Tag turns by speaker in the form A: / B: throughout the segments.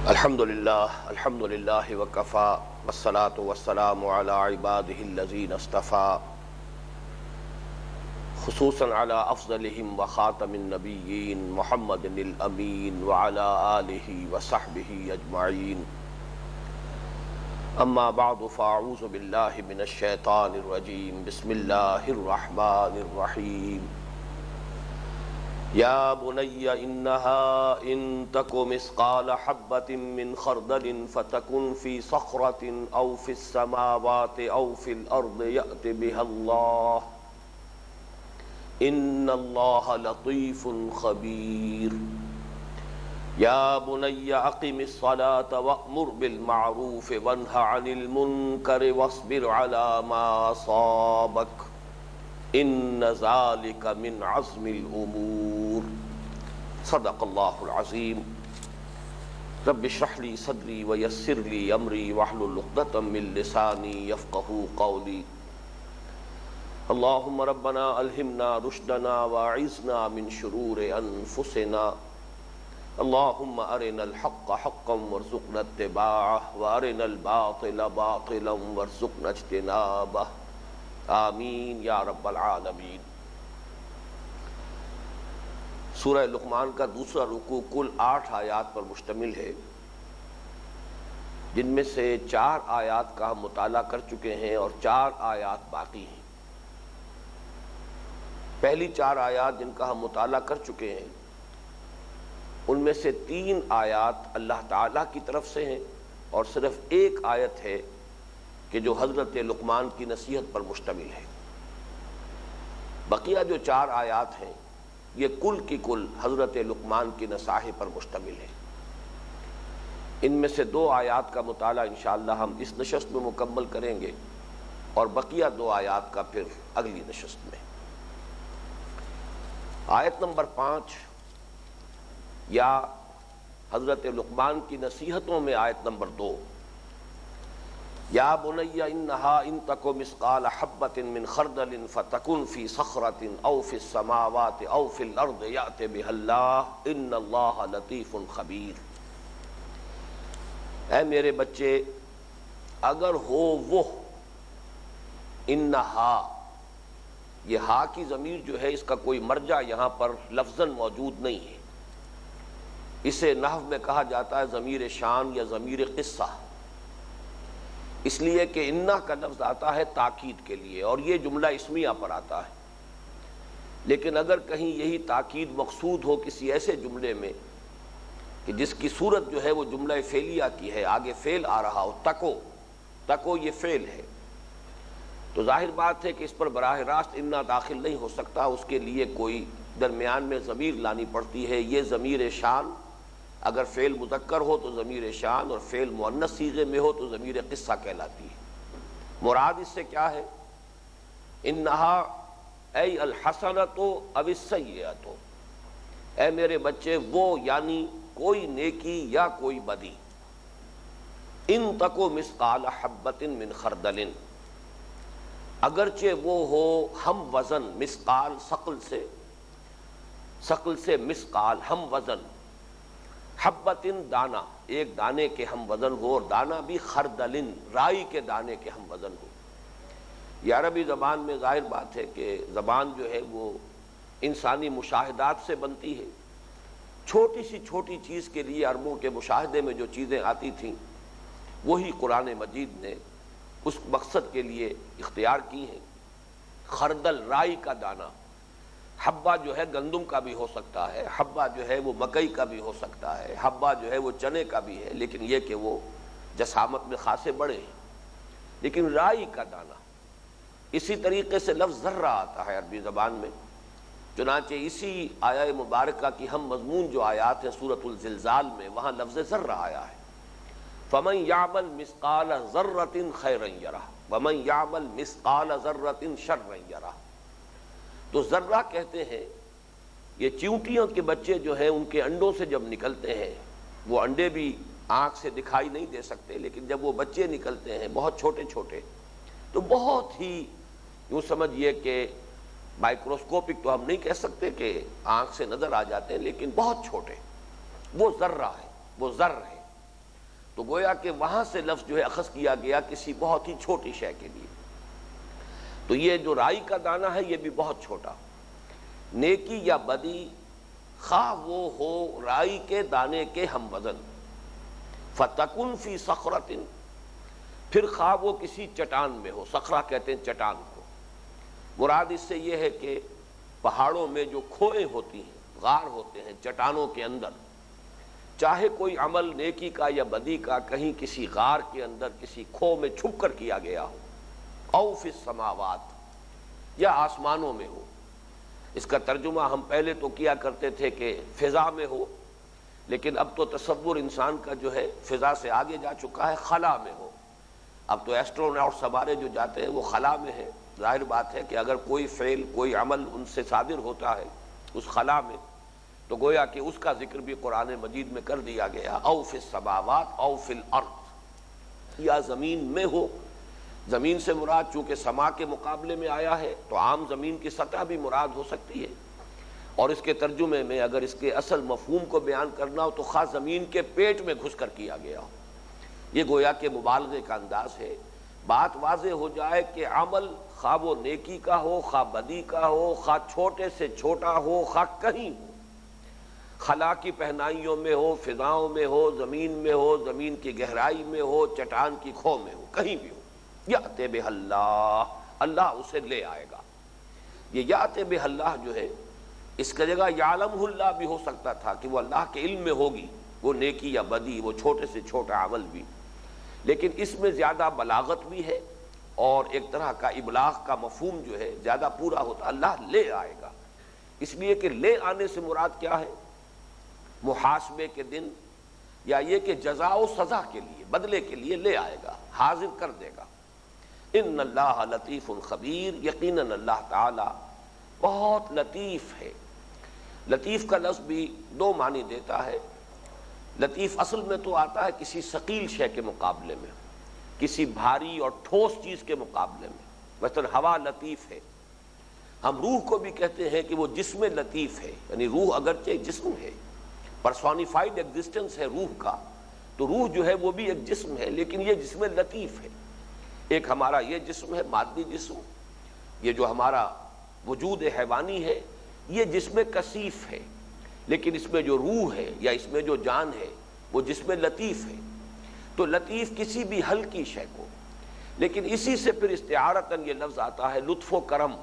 A: الحمدللہ وکفا والصلاة والسلام علی عبادہ الذین اصطفیٰ خصوصاً علی افضلہم وخاتم النبیین محمد الامین وعلی آلہ وصحبہ اجمعین اما بعد فاعوذ باللہ من الشیطان الرجیم بسم اللہ الرحمن الرحیم یا بنی انہا ان تک مثقال حبۃ من خردل فتکن فی صخرۃ او فی السماوات او فی الارض یأت بها اللہ ان اللہ لطیف خبیر یا بنی اقم الصلاة وأمر بالمعروف وانہ عن المنکر واصبر علی ما اصابک ان ذالک من عزم الامور صدق اللہ العظیم رب اشرح لی صدری ویسر لی امری واحلل عقدۃ من لسانی یفقہوا قولی اللہم ربنا الہمنا رشدنا واعذنا من شرور انفسنا اللہم ارنا الحق حقا وارزقنا اتباعہ وارنا الباطل باطلا وارزقنا اجتنابہ آمین یا رب العالمین۔ سورہ لقمان کا دوسرا رکوع کل 8 آیات پر مشتمل ہے، جن میں سے 4 آیات کا ہم مطالعہ کر چکے ہیں اور 4 آیات باقی ہیں۔ پہلی 4 آیات جن کا ہم مطالعہ کر چکے ہیں، ان میں سے 3 آیات اللہ تعالیٰ کی طرف سے ہیں اور صرف 1 آیت ہے کہ جو حضرت لقمان کی نصیحت پر مشتمل ہے۔ بقیہ جو 4 آیات ہیں یہ کل کی کل حضرت لقمان کی نصاحت پر مشتمل ہے۔ ان میں سے 2 آیات کا مطالعہ انشاءاللہ ہم اس نشست میں مکمل کریں گے اور بقیہ 2 آیات کا پھر اگلی نشست میں۔ آیت نمبر 5 یا حضرت لقمان کی نصیحتوں میں آیت نمبر 2، یا بنی انہا ان تک مثقال حبۃ من خردل فتکن فی صخرۃ او فی السماوات او فی الارض یأت بها اللہ ان اللہ لطیف خبیر۔ اے میرے بچے، اگر ہو وہ، انہا، یہ ہا کی ضمیر جو ہے اس کا کوئی مرجع یہاں پر لفظاً موجود نہیں ہے۔ اسے نحو میں کہا جاتا ہے ضمیر شان یا ضمیر قصہ، اس لیے کہ انہ کا لفظ آتا ہے تاکید کے لیے اور یہ جملہ اسمیہ پر آتا ہے۔ لیکن اگر کہیں یہی تاکید مقصود ہو کسی ایسے جملے میں کہ جس کی صورت جو ہے وہ جملہ فعلیہ کی ہے، آگے فعل آ رہا ہو، تکو یہ فعل ہے، تو ظاہر بات ہے کہ اس پر براہ راست انہ داخل نہیں ہو سکتا، اس کے لیے کوئی درمیان میں ضمیر لانی پڑتی ہے۔ یہ ضمیر شان اگر فعل مذکر ہو تو ضمیر شان اور فعل مؤنث صیغے میں ہو تو ضمیر قصہ کہلاتی ہے۔ مراد اس سے کیا ہے؟ انہا ای الحسنۃ او السیئۃ، اے میرے بچے وہ یعنی کوئی نیکی یا کوئی بدی، ان تکو مثقال حبۃ من خردل، اگرچہ وہ ہو ہم وزن، مثقال ثقل سے مثقال ہم وزن، حبتن دانہ، ایک دانے کے ہم وزن ہو، اور دانہ بھی خردلن، رائی کے دانے کے ہم وزن ہو۔ یہ عربی زبان میں ظاہر بات ہے کہ زبان جو ہے وہ انسانی مشاہدات سے بنتی ہے۔ چھوٹی سی چھوٹی چیز کے لیے عربوں کے مشاہدے میں جو چیزیں آتی تھیں وہی قرآن مجید نے اس مقصد کے لیے اختیار کی ہیں۔ خردل، رائی کا دانہ، حبہ جو ہے گندم کا بھی ہو سکتا ہے، حبہ جو ہے وہ مکئی کا بھی ہو سکتا ہے، حبہ جو ہے وہ چنے کا بھی ہے، لیکن یہ کہ وہ جسامت میں خاصے بڑے ہیں۔ لیکن رائی کا دانہ، اسی طریقے سے لفظ ذرہ آتا ہے عربی زبان میں، چنانچہ اسی آیہ مبارکہ کی ہم مضمون جو آیات ہیں سورۃ الزلزال میں، وہاں لفظ ذرہ آیا ہے۔ فَمَن يَعْمَلْ مِثْقَالَ ذَرَّةٍ خَيْرًا يَرَهُ وَمَن يَعْمَلْ مِثْقَالَ ذَرَّةٍ شَرًّا يَرَهُ۔ تو ذرہ کہتے ہیں یہ چیونٹیوں کے بچے جو ہیں ان کے انڈوں سے جب نکلتے ہیں، وہ انڈے بھی آنکھ سے دکھائی نہیں دے سکتے، لیکن جب وہ بچے نکلتے ہیں بہت چھوٹے چھوٹے تو بہت ہی یوں سمجھئے کہ مائکروسکوپک تو ہم نہیں کہہ سکتے کہ آنکھ سے نظر آ جاتے ہیں، لیکن بہت چھوٹے، وہ ذرہ ہے، وہ ذر ہے۔ تو گویا کہ وہاں سے لفظ جو ہے اخذ کیا گیا کسی بہت ہی چھوٹی شے کے لیے. تو یہ جو رائی کا دانہ ہے یہ بھی بہت چھوٹا. نیکی یا بدی خواہ وہ ہو رائی کے دانے کے ہم وزن، فَتَكُنْ فِي صَخْرَةٍ، پھر خواہ وہ کسی چٹان میں ہو. صخرہ کہتے ہیں چٹان کو. مراد اس سے یہ ہے کہ پہاڑوں میں جو کھوئیں ہوتی ہیں، غار ہوتے ہیں چٹانوں کے اندر، چاہے کوئی عمل نیکی کا یا بدی کا کہیں کسی غار کے اندر کسی کھو میں چھپ کر کیا گیا ہو، او فی السماوات، یا آسمانوں میں ہو. اس کا ترجمہ ہم پہلے تو کیا کرتے تھے کہ فضا میں ہو، لیکن اب تو تصور انسان کا جو ہے فضا سے آگے جا چکا ہے، خلا میں ہو. اب تو ایسٹروناؤٹس ہمارے جو جاتے ہیں وہ خلا میں ہے. ظاہر بات ہے کہ اگر کوئی فعل کوئی عمل ان سے صادر ہوتا ہے اس خلا میں، تو گویا کہ اس کا ذکر بھی قرآن مجید میں کر دیا گیا، او فی السماوات او فی الارض، یا زمین میں ہو. زمین سے مراد چونکہ سما کے مقابلے میں آیا ہے تو عام زمین کی سطح بھی مراد ہو سکتی ہے، اور اس کے ترجمے میں اگر اس کے اصل مفہوم کو بیان کرنا ہو تو خاص زمین کے پیٹ میں گھس کر کیا گیا ہو. یہ گویا کہ مبالغے کا انداز ہے. بات واضح ہو جائے کہ عمل خواہ وہ نیکی کا ہو، خواہ بدی کا ہو، خواہ چھوٹے سے چھوٹا ہو، خواہ کہیں ہو، خلا کی پہنائیوں میں ہو، فضاؤں میں ہو، زمین میں ہو، زمین کی گہرائی میں ہو، چٹان کی کھو میں ہو، کہیں بھی ہو، یأت بہ اللہ، اللہ اسے لے آئے گا. یہ یأت بہ اللہ جو ہے اس کی جگہ یعلمہ اللہ بھی ہو سکتا تھا کہ وہ اللہ کے علم میں ہوگی، وہ نیکی یا بدی، وہ چھوٹے سے چھوٹا عمل بھی. لیکن اس میں زیادہ بلاغت بھی ہے اور ایک طرح کا ابلاغ کا مفہوم جو ہے زیادہ پورا ہوتا. اللہ لے آئے گا، اس لیے کہ لے آنے سے مراد کیا ہے؟ محاسبے کے دن، یا یہ کہ جزا و سزا کے لیے، بدلے کے لیے لے آئے گا، حاضر کر دے گا. ان اللہ لطیف خبیر، یقیناً اللہ تعالی بہت لطیف ہے. لطیف کا لفظ بھی دو معنی دیتا ہے. لطیف اصل میں تو آتا ہے کسی ثقیل شے کے مقابلے میں، کسی بھاری اور ٹھوس چیز کے مقابلے میں. مثلا ہوا لطیف ہے. ہم روح کو بھی کہتے ہیں کہ وہ جسم لطیف ہے، یعنی روح اگرچہ جسم ہے، پرسونیفائڈ ایگزسٹنس ہے روح کا، تو روح جو ہے وہ بھی ایک جسم ہے، لیکن یہ جسم لطیف ہے. ایک ہمارا یہ جسم ہے مادی جسم، یہ جو ہمارا وجود حیوانی ہے یہ جسم کثیف ہے، لیکن اس میں جو روح ہے یا اس میں جو جان ہے وہ جسم لطیف ہے. تو لطیف کسی بھی ہلکی شے کو، لیکن اسی سے پھر استعارتاً یہ لفظ آتا ہے لطف و کرم،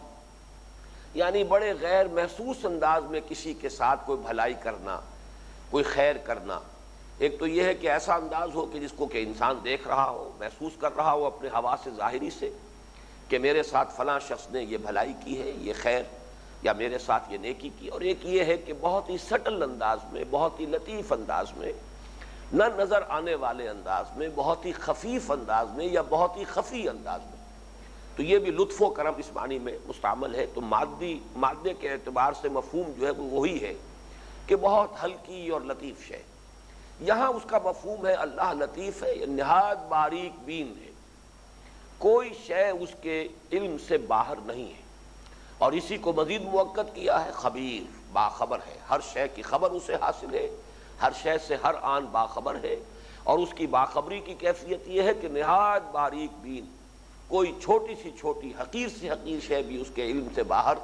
A: یعنی بڑے غیر محسوس انداز میں کسی کے ساتھ کوئی بھلائی کرنا، کوئی خیر کرنا. ایک تو یہ ہے کہ ایسا انداز ہو کہ جس کو کہ انسان دیکھ رہا ہو، محسوس کر رہا ہو اپنے حواس ظاہری سے کہ میرے ساتھ فلاں شخص نے یہ بھلائی کی ہے، یہ خیر، یا میرے ساتھ یہ نیکی کی. اور ایک یہ ہے کہ بہت ہی سٹل انداز میں، بہت ہی لطیف انداز میں، نہ نظر آنے والے انداز میں، بہت ہی خفیف انداز میں یا بہت ہی خفی انداز میں. تو یہ بھی لطف و کرم اس معنی میں مستعمل ہے. تو مادے کے اعتبار سے مفہوم جو ہے وہ وہی ہے کہ بہت ہلکی اور لطیف شے. یہاں اس کا مفہوم ہے اللہ لطیف ہے، یہ نہایت باریک بین ہے، کوئی شے اس کے علم سے باہر نہیں ہے. اور اسی کو مزید موقت کیا ہے خبیر، باخبر ہے، ہر شے کی خبر اسے حاصل ہے، ہر شے سے ہر آن باخبر ہے. اور اس کی باخبری کی کیفیت یہ ہے کہ نہایت باریک بین، کوئی چھوٹی سی چھوٹی حقیر سے حقیر شے بھی اس کے علم سے باہر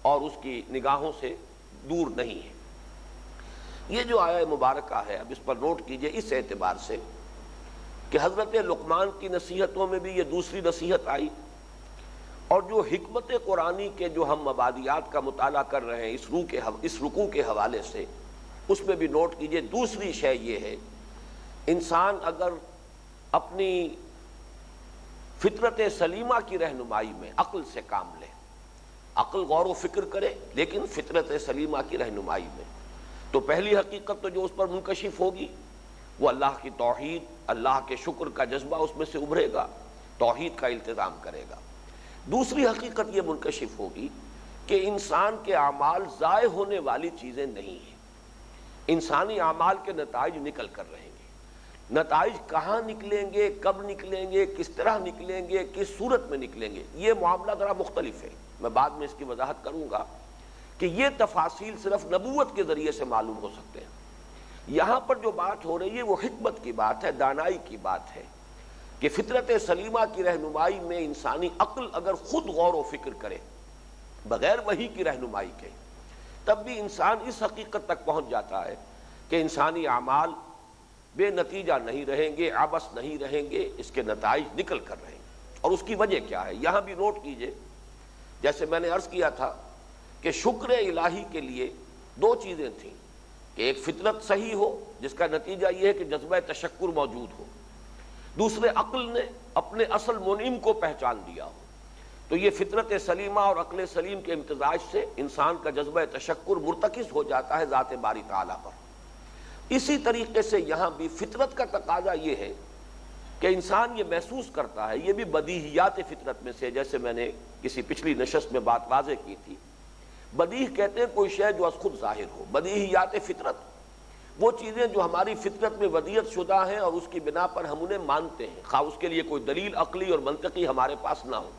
A: اور اس کی نگاہوں سے دور نہیں ہے. یہ جو آیہ مبارکہ ہے اب اس پر نوٹ کیجئے اس اعتبار سے کہ حضرت لقمان کی نصیحتوں میں بھی یہ دوسری نصیحت آئی، اور جو حکمت قرآنی کے جو ہم مبادیات کا مطالعہ کر رہے ہیں اس رکوع کے حوالے سے، اس میں بھی نوٹ کیجئے دوسری شے یہ ہے، انسان اگر اپنی فطرت سلیمہ کی رہنمائی میں عقل سے کام لے، عقل غور و فکر کرے لیکن فطرت سلیمہ کی رہنمائی میں، تو پہلی حقیقت تو جو اس پر منکشف ہوگی وہ اللہ کی توحید، اللہ کے شکر کا جذبہ اس میں سے ابھرے گا، توحید کا التزام کرے گا. دوسری حقیقت یہ منکشف ہوگی کہ انسان کے اعمال ضائع ہونے والی چیزیں نہیں ہیں. انسانی اعمال کے نتائج نکل کر رہیں گے. نتائج کہاں نکلیں گے، کب نکلیں گے، کس طرح نکلیں گے، کس صورت میں نکلیں گے، یہ معاملہ ذرا مختلف ہے. میں بعد میں اس کی وضاحت کروں گا کہ یہ تفاصیل صرف نبوت کے ذریعے سے معلوم ہو سکتے ہیں. یہاں پر جو بات ہو رہی ہے وہ حکمت کی بات ہے، دانائی کی بات ہے کہ فطرت سلیمہ کی رہنمائی میں انسانی عقل اگر خود غور و فکر کرے بغیر وحی کی رہنمائی کے، تب بھی انسان اس حقیقت تک پہنچ جاتا ہے کہ انسانی اعمال بے نتیجہ نہیں رہیں گے، عبث نہیں رہیں گے، اس کے نتائج نکل کر رہیں گے۔ اور اس کی وجہ کیا ہے؟ یہاں بھی نوٹ کیجئے، جیسے میں نے عرض کیا تھا کہ شکر الہی کے لیے دو چیزیں تھیں، کہ ایک فطرت صحیح ہو جس کا نتیجہ یہ ہے کہ جذبہ تشکر موجود ہو، دوسرے عقل نے اپنے اصل منعم کو پہچان لیا ہو۔ تو یہ فطرت سلیمہ اور عقل سلیم کے امتزاج سے انسان کا جذبہ تشکر مرتکز ہو جاتا ہے ذات باری تعالیٰ پر۔ اسی طریقے سے یہاں بھی فطرت کا تقاضا یہ ہے کہ انسان یہ محسوس کرتا ہے، یہ بھی بدیہیات فطرت میں سے، جیسے میں نے کسی پچھلی نشست میں بات واضح کی تھی، بدیہہ کہتے ہیں کوئی شے جو از خود ظاہر ہو، بدیہیات فطرت وہ چیزیں جو ہماری فطرت میں ودیت شدہ ہیں اور اس کی بنا پر ہم انہیں مانتے ہیں، خواہ اس کے لیے کوئی دلیل عقلی اور منطقی ہمارے پاس نہ ہو،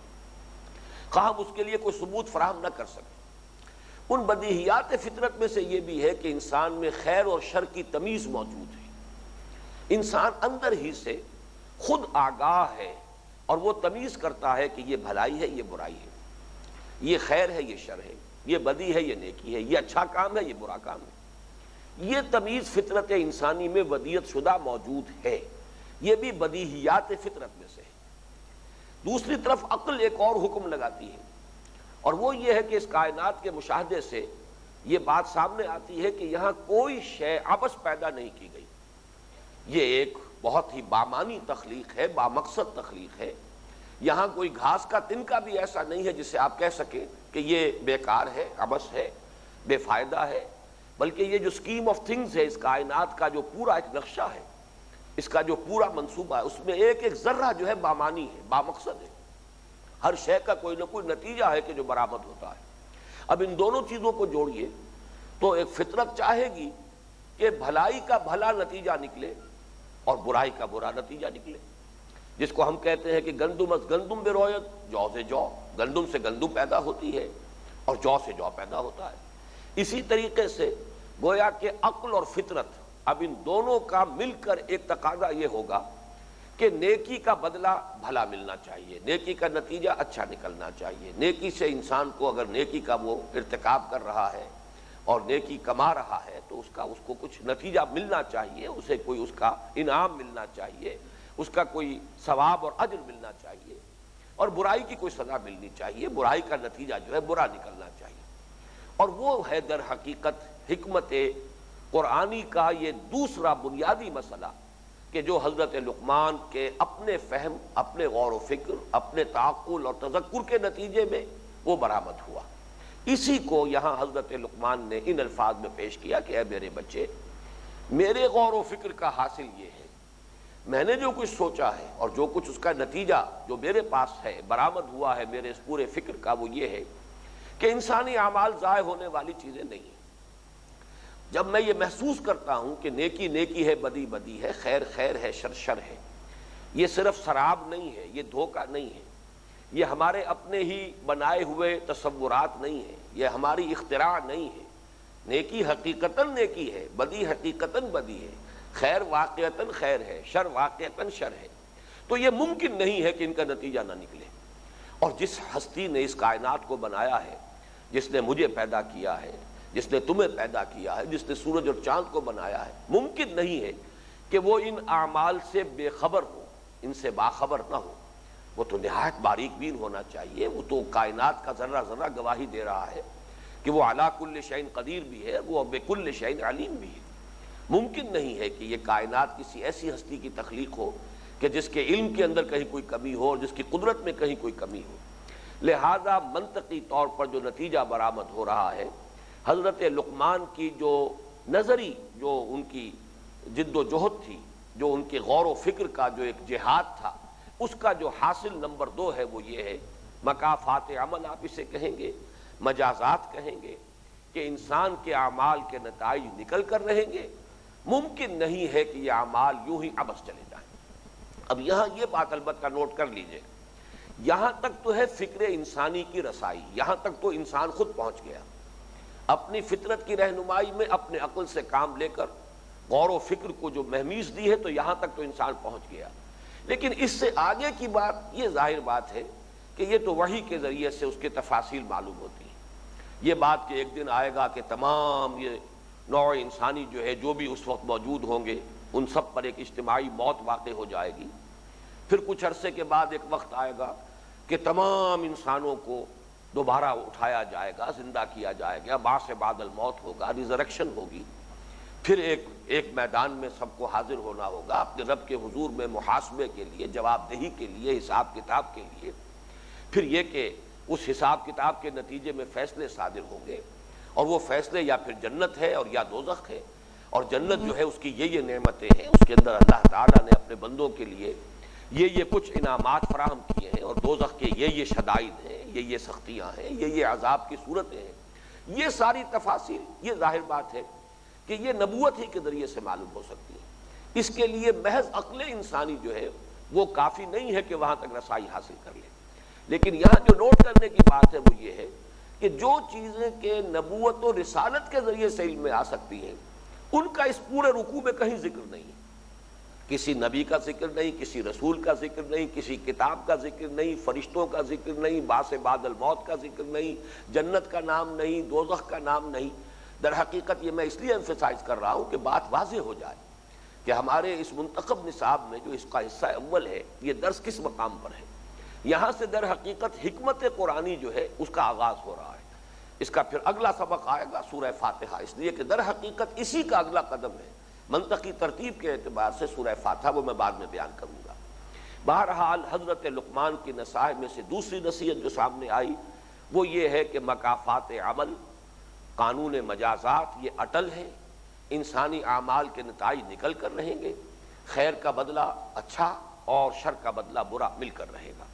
A: خواہ ہم اس کے لیے کوئی ثبوت فراہم نہ کر سکیں۔ ان بدیہیات فطرت میں سے یہ بھی ہے کہ انسان میں خیر اور شر کی تمیز موجود ہے، انسان اندر ہی سے خود آگاہ ہے اور وہ تمیز کرتا ہے کہ یہ بھلائی ہے، یہ برائی ہے، یہ خیر ہے، یہ شر ہے، یہ بدی ہے، یہ نیکی ہے، یہ اچھا کام ہے، یہ برا کام ہے۔ یہ تمیز فطرت انسانی میں ودیت شدہ موجود ہے، یہ بھی بدیہیات فطرت میں سے ہے۔ دوسری طرف عقل ایک اور حکم لگاتی ہے، اور وہ یہ ہے کہ اس کائنات کے مشاہدے سے یہ بات سامنے آتی ہے کہ یہاں کوئی شے عبث پیدا نہیں کی گئی، یہ ایک بہت ہی بامانی تخلیق ہے، بامقصد تخلیق ہے۔ یہاں کوئی گھاس کا تنکا بھی ایسا نہیں ہے جسے آپ کہہ سکیں کہ یہ بیکار ہے، عبث ہے، بے فائدہ ہے، بلکہ یہ جو اسکیم آف تھنگز ہے، اس کائنات کا جو پورا ایک نقشہ ہے، اس کا جو پورا منصوبہ ہے، اس میں ایک ایک ذرہ جو ہے بامانی ہے، بامقصد ہے، ہر شے کا کوئی نہ کوئی نتیجہ ہے کہ جو برآمد ہوتا ہے۔ اب ان دونوں چیزوں کو جوڑیے تو ایک فطرت چاہے گی کہ بھلائی کا بھلا نتیجہ نکلے اور برائی کا برا نتیجہ نکلے، جس کو ہم کہتے ہیں کہ گندم از گندم برویت، جو سے جو، گندم سے گندم پیدا ہوتی ہے اور جو سے جو پیدا ہوتا ہے۔ اسی طریقے سے گویا کہ عقل اور فطرت، اب ان دونوں کا مل کر ایک تقاضا یہ ہوگا کہ نیکی کا بدلہ بھلا ملنا چاہیے، نیکی کا نتیجہ اچھا نکلنا چاہیے، نیکی سے انسان کو اگر نیکی کا وہ ارتکاب کر رہا ہے اور نیکی کما رہا ہے تو اس کو کچھ نتیجہ ملنا چاہیے، اسے کوئی اس کا انعام ملنا چاہیے، اس کا کوئی ثواب اور اجر ملنا چاہیے، اور برائی کی کوئی سزا ملنی چاہیے، برائی کا نتیجہ جو ہے برا نکلنا چاہیے۔ اور وہ ہے در حقیقت حکمت قرآنی کا یہ دوسرا بنیادی مسئلہ کہ جو حضرت لقمان کے اپنے فہم، اپنے غور و فکر، اپنے تعقل اور تذکر کے نتیجے میں وہ برآمد ہوا۔ اسی کو یہاں حضرت لقمان نے ان الفاظ میں پیش کیا کہ اے میرے بچے، میرے غور و فکر کا حاصل یہ ہے، میں نے جو کچھ سوچا ہے اور جو کچھ اس کا نتیجہ جو میرے پاس ہے برآمد ہوا ہے میرے اس پورے فکر کا، وہ یہ ہے کہ انسانی اعمال ضائع ہونے والی چیزیں نہیں ہیں۔ جب میں یہ محسوس کرتا ہوں کہ نیکی نیکی ہے، بدی بدی ہے، خیر خیر ہے، شر شر ہے، یہ صرف سراب نہیں ہے، یہ دھوکہ نہیں ہے، یہ ہمارے اپنے ہی بنائے ہوئے تصورات نہیں ہیں، یہ ہماری اختراع نہیں ہے، نیکی حقیقتاً نیکی ہے، بدی حقیقتاً بدی ہے، خیر واقعتاً خیر ہے، شر واقعتاً شر ہے، تو یہ ممکن نہیں ہے کہ ان کا نتیجہ نہ نکلے۔ اور جس ہستی نے اس کائنات کو بنایا ہے، جس نے مجھے پیدا کیا ہے، جس نے تمہیں پیدا کیا ہے، جس نے سورج اور چاند کو بنایا ہے، ممکن نہیں ہے کہ وہ ان اعمال سے بے خبر ہو، ان سے باخبر نہ ہو۔ وہ تو نہایت باریک بین ہونا چاہیے، وہ تو کائنات کا ذرہ ذرہ گواہی دے رہا ہے کہ وہ علی کل شیء قدیر بھی ہے، وہ بکل شیء علیم بھی ہے۔ ممکن نہیں ہے کہ یہ کائنات کسی ایسی ہستی کی تخلیق ہو کہ جس کے علم کے اندر کہیں کوئی کمی ہو اور جس کی قدرت میں کہیں کوئی کمی ہو۔ لہذا منطقی طور پر جو نتیجہ برآمد ہو رہا ہے، حضرت لقمان کی جو نظری، جو ان کی جد و جہد تھی، جو ان کے غور و فکر کا جو ایک جہاد تھا، اس کا جو حاصل نمبر 2 ہے وہ یہ ہے، مکافات عمل آپ اسے کہیں گے، مجازات کہیں گے، کہ انسان کے اعمال کے نتائج نکل کر رہیں گے۔ ممکن نہیں ہے کہ یہ اعمال یوں ہی عبث چلے جائیں۔ اب یہاں یہ بات البتہ نوٹ کر لیجئے، یہاں تک تو ہے فکر انسانی کی رسائی، یہاں تک تو انسان خود پہنچ گیا، اپنی فطرت کی رہنمائی میں اپنے عقل سے کام لے کر غور و فکر کو جو مہمیز دی ہے تو یہاں تک تو انسان پہنچ گیا. لیکن اس سے آگے کی بات یہ ظاہر بات ہے کہ یہ تو وحی کے ذریعے سے اس کے تفاصیل معلوم ہوتی ہیں. یہ بات کہ ایک دن آئے گا کہ تمام یہ نوع انسانی جو ہے جو بھی اس وقت موجود ہوں گے ان سب پر ایک اجتماعی موت واقع ہو جائے گی. پھر کچھ عرصے کے بعد ایک وقت آئے گا کہ تمام انسانوں کو دوبارہ اٹھایا جائے گا, زندہ کیا جائے گا, بعث بعد الموت ہوگا, ریزریکشن ہوگی. پھر ایک میدان میں سب کو حاضر ہونا ہوگا اپنے رب کے حضور میں محاسبے کے لیے, جواب دہی کے لیے, حساب کتاب کے لیے. پھر یہ کہ اس حساب کتاب کے نتیجے میں فیصلے صادر ہوں گے, اور وہ فیصلے یا پھر جنت ہے اور یا دوزخ ہے. اور جنت جو ہے اس کی یہ نعمتیں ہیں, اس کے اندر اللہ تعالیٰ نے اپنے بندوں کے لیے یہ کچھ انعامات فراہم کیے ہیں, اور دوزخ کے یہ شدائد ہیں, یہ سختیاں ہیں, یہ عذاب کی صورتیں ہیں. یہ ساری تفاصیل یہ ظاہر بات ہے کہ یہ نبوت ہی کے ذریعے سے معلوم ہو سکتی ہے. اس کے لیے محض عقل انسانی جو ہے وہ کافی نہیں ہے کہ وہاں تک رسائی حاصل کر لے. لیکن یہاں جو نوٹ کرنے کی بات ہے وہ یہ ہے کہ جو چیزیں کہ نبوت و رسالت کے ذریعے سے علم میں آ سکتی ہیں ان کا اس پورے رکوع میں کہیں ذکر نہیں ہے. کسی نبی کا ذکر نہیں, کسی رسول کا ذکر نہیں, کسی کتاب کا ذکر نہیں, فرشتوں کا ذکر نہیں, بعث بعد الموت کا ذکر نہیں, جنت کا نام نہیں, دوزخ کا نام نہیں. در حقیقت یہ میں اس لیے ایمفیسائز کر رہا ہوں کہ بات واضح ہو جائے کہ ہمارے اس منتخب نصاب میں جو اس کا حصہ اول ہے یہ درس کس مقام پر ہے. یہاں سے در حقیقت حکمت قرآنی جو ہے اس کا آغاز ہو رہا ہے. اس کا پھر اگلا سبق آئے گا سورہ فاتحہ, اس لیے کہ در حقیقت اسی کا اگلا قدم ہے. منطقی ترتیب کے اعتبار سے سورہ فاتحہ وہ میں بعد میں بیان کروں گا. بہرحال حضرت لقمان کی نصائح میں سے دوسری نصیحت جو سامنے آئی وہ یہ ہے کہ مکافات عمل, قانون مجازات یہ اٹل ہے. انسانی اعمال کے نتائج نکل کر رہیں گے, خیر کا بدلہ اچھا اور شر کا بدلہ برا مل کر رہے گا,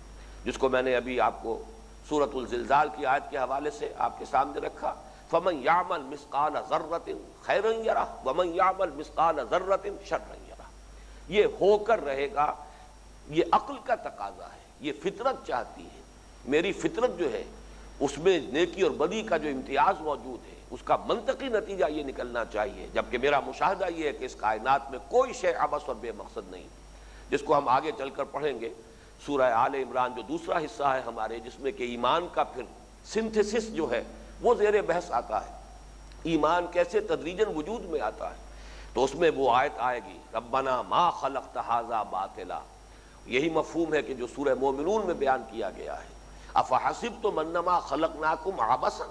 A: جس کو میں نے ابھی آپ کو سورۃ الزلزال کی آیت کے حوالے سے آپ کے سامنے رکھا. فمن یعمل مثقال ذرۃ خیرا یرہ ومن یعمل مثقال ذرۃ شرا یرہ. یہ ہو کر رہے گا, یہ عقل کا تقاضا ہے, یہ فطرت چاہتی ہے. میری فطرت جو ہے اس میں نیکی اور بدی کا جو امتیاز موجود ہے اس کا منطقی نتیجہ یہ نکلنا چاہیے. جبکہ میرا مشاہدہ یہ ہے کہ اس کائنات میں کوئی شے عبث اور بے مقصد نہیں, جس کو ہم آگے چل کر پڑھیں گے. سورہ آل عمران جو دوسرا حصہ ہے ہمارے, جس میں کہ ایمان کا پھر سنتھسس جو ہے وہ زیر بحث آتا ہے, ایمان کیسے تدریجاً وجود میں آتا ہے. تو اس میں وہ آیت آئے گی ربنا ما خلقت ھذا باطلا. یہی مفہوم ہے کہ جو سورہ مومنون میں بیان کیا گیا ہے. افحسبتم انما خلقناکم عبثا,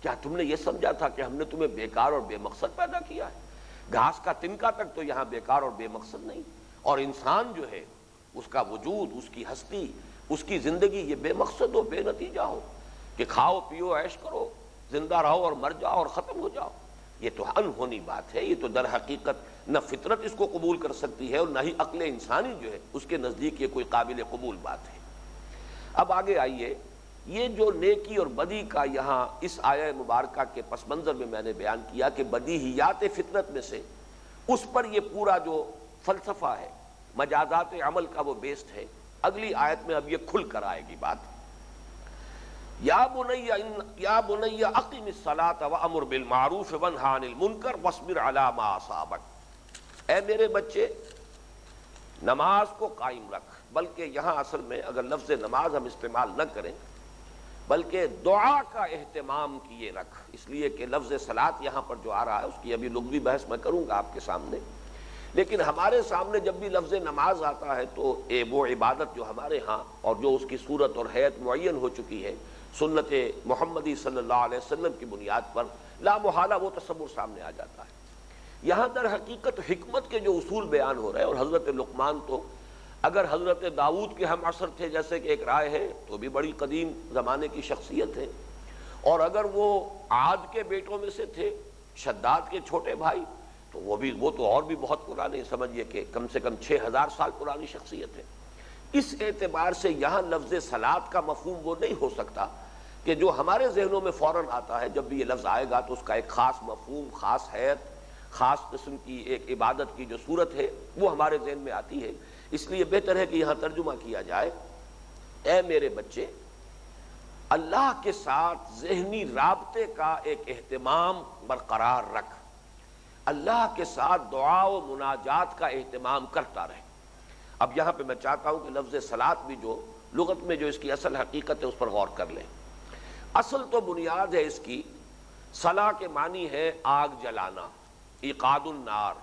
A: کیا تم نے یہ سمجھا تھا کہ ہم نے تمہیں بیکار اور بے مقصد پیدا کیا ہے. گھاس کا تنکا تک تو یہاں بیکار اور بے مقصد نہیں, اور انسان جو ہے اس کا وجود, اس کی ہستی, اس کی زندگی یہ بے مقصد ہو, بے نتیجہ ہو کہ کھاؤ پیو عیش کرو, زندہ رہو اور مر جاؤ اور ختم ہو جاؤ. یہ تو انہونی بات ہے. یہ تو در حقیقت نہ فطرت اس کو قبول کر سکتی ہے اور نہ ہی عقل انسانی جو ہے اس کے نزدیک یہ کوئی قابل قبول بات ہے. اب آگے آئیے, یہ جو نیکی اور بدی کا یہاں اس آیہ مبارکہ کے پس منظر میں میں نے بیان کیا کہ بدیہیات فطرت میں سے اس پر یہ پورا جو فلسفہ ہے مجازات عمل کا وہ بیسڈ ہے. اگلی آیت میں اب یہ کھل کر آئے گی بات. یا بنی اقم الصلاۃ وامر بالمعروف وانھ عن المنکر واصبر علی ما اصابک. اے میرے بچے نماز کو قائم رکھ. بلکہ یہاں اصل میں اگر لفظ نماز ہم استعمال نہ کریں بلکہ دعا کا اہتمام کیے رکھ, اس لیے کہ لفظ صلاۃ یہاں پر جو آ رہا ہے اس کی ابھی لغوی بحث میں کروں گا آپ کے سامنے. لیکن ہمارے سامنے جب بھی لفظ نماز آتا ہے تو وہ عبادت جو ہمارے ہاں اور جو اس کی صورت اور حیت معین ہو چکی ہے سنت محمدی صلی اللہ علیہ وسلم کی بنیاد پر, لا محالہ وہ تصور سامنے آ جاتا ہے. یہاں در حقیقت حکمت کے جو اصول بیان ہو رہے ہیں, اور حضرت لقمان تو اگر حضرت داؤد کے ہم عصر تھے جیسے کہ ایک رائے ہے تو بھی بڑی قدیم زمانے کی شخصیت ہے, اور اگر وہ عاد کے بیٹوں میں سے تھے, شداد کے چھوٹے بھائی, تو وہ تو اور بھی بہت پرانے, سمجھیے کہ کم سے کم 6000 سال پرانی شخصیت ہے. اس اعتبار سے یہاں لفظ صلاۃ کا مفہوم وہ نہیں ہو سکتا کہ جو ہمارے ذہنوں میں فوراً آتا ہے جب بھی یہ لفظ آئے گا تو اس کا ایک خاص مفہوم, خاص حیت, خاص قسم کی ایک عبادت کی جو صورت ہے وہ ہمارے ذہن میں آتی ہے. اس لیے بہتر ہے کہ یہاں ترجمہ کیا جائے اے میرے بچے اللہ کے ساتھ ذہنی رابطے کا ایک اہتمام برقرار رکھ. اللہ کے ساتھ دعا و مناجات کا اہتمام کرتا رہے۔ اب یہاں پہ میں چاہتا ہوں کہ لفظ صلاۃ بھی جو لغت میں جو اس کی اصل حقیقت ہے اس پر غور کر لیں۔ اصل تو بنیاد ہے اس کی، صلا کے معنی ہے آگ جلانا، ایقاد النار،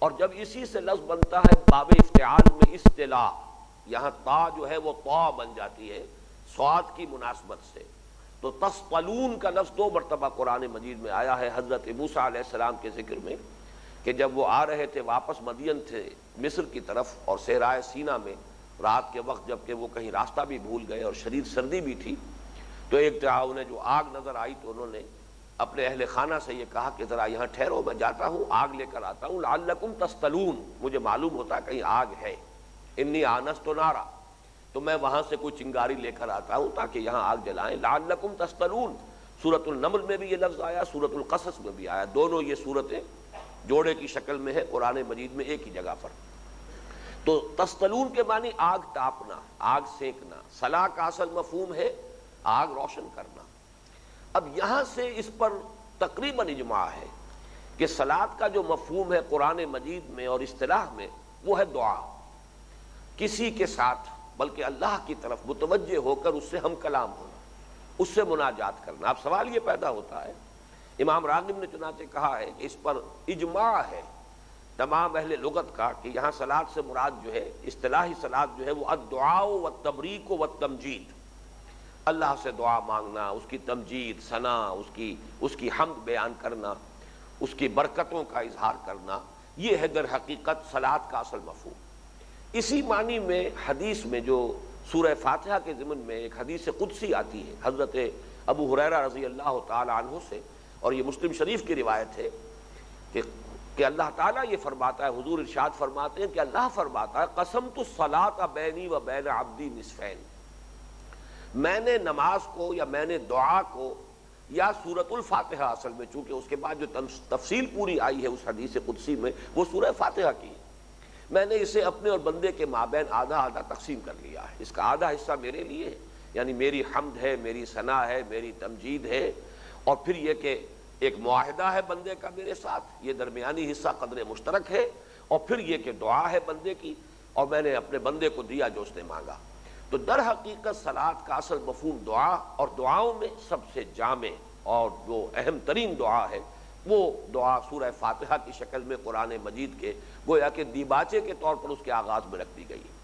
A: اور جب اسی سے لفظ بنتا ہے باب افتعال میں اصطلاح، یہاں تا جو ہے وہ طا بن جاتی ہے صاد کی مناسبت سے، تو تصطلون کا لفظ 2 مرتبہ قرآن مجید میں آیا ہے حضرت موسیٰ علیہ السلام کے ذکر میں، کہ جب وہ آ رہے تھے واپس مدین تھے مصر کی طرف، اور صحرائے سینا میں رات کے وقت جب کہ وہ کہیں راستہ بھی بھول گئے اور شدید سردی بھی تھی، تو ایک طرح انہیں جو آگ نظر آئی تو انہوں نے اپنے اہل خانہ سے یہ کہا کہ ذرا یہاں ٹھہرو، میں جاتا ہوں آگ لے کر آتا ہوں، لعلکم تصطلون، مجھے معلوم ہوتا ہے کہیں آگ ہے، انی آنست نارا، تو میں وہاں سے کوئی چنگاری لے کر آتا ہوں تاکہ یہاں آگ جلائیں۔ لعلکم تصطلون، سورۃ النمل میں بھی یہ لفظ آیا، سورۃ القصص میں بھی آیا، دونوں یہ صورتیں جوڑے کی شکل میں ہے قرآن مجید میں ایک ہی جگہ پر۔ تو تصطلون کے معنی آگ تاپنا، آگ سینکنا، صلاح کا اصل مفہوم ہے آگ روشن کرنا۔ اب یہاں سے اس پر تقریباً اجماع ہے کہ صلاۃ کا جو مفہوم ہے قرآن مجید میں اور اصطلاح میں وہ ہے دعا، کسی کے ساتھ بلکہ اللہ کی طرف متوجہ ہو کر اس سے ہم کلام ہونا، اس سے مناجات کرنا۔ اب سوال یہ پیدا ہوتا ہے، امام راغب نے چنانچہ کہا ہے کہ اس پر اجماع ہے تمام اہل لغت کا کہ یہاں صلاۃ سے مراد جو ہے اصطلاحی صلاۃ جو ہے وہ الدعاء والتبریک والتمجید، اللہ سے دعا مانگنا، اس کی تمجید، ثنا، اس کی حمد بیان کرنا، اس کی برکتوں کا اظہار کرنا، یہ ہے در حقیقت صلاۃ کا اصل مفہوم۔ اسی معنی میں حدیث میں جو سورہ فاتحہ کے ضمن میں ایک حدیث قدسی آتی ہے حضرت ابو ہریرہ رضی اللہ تعالی عنہ سے، اور یہ مسلم شریف کی روایت ہے کہ اللہ تعالیٰ یہ فرماتا ہے، حضور ارشاد فرماتے ہیں کہ اللہ فرماتا ہے قسمت الصلاۃ بینی و بین عبدی نصفین، میں نے نماز کو یا میں نے دعا کو یا سورۃ الفاتحہ، اصل میں چونکہ اس کے بعد جو تفصیل پوری آئی ہے اس حدیث قدسی میں وہ سورہ فاتحہ کی ہے، میں نے اسے اپنے اور بندے کے مابین آدھا آدھا تقسیم کر لیا ہے، اس کا آدھا حصہ میرے لیے ہے، یعنی میری حمد ہے، میری ثنا ہے، میری تمجید ہے، اور پھر یہ کہ ایک معاہدہ ہے بندے کا میرے ساتھ، یہ درمیانی حصہ قدر مشترک ہے، اور پھر یہ کہ دعا ہے بندے کی، اور میں نے اپنے بندے کو دیا جو اس نے مانگا۔ تو در حقیقت صلاۃ کا اصل مفہوم دعا، اور دعاؤں میں سب سے جامع اور جو اہم ترین دعا ہے وہ دعا سورہ فاتحہ کی شکل میں قرآن مجید کے گویا کہ دیباچے کے طور پر اس کے آغاز میں رکھ دی گئی ہے۔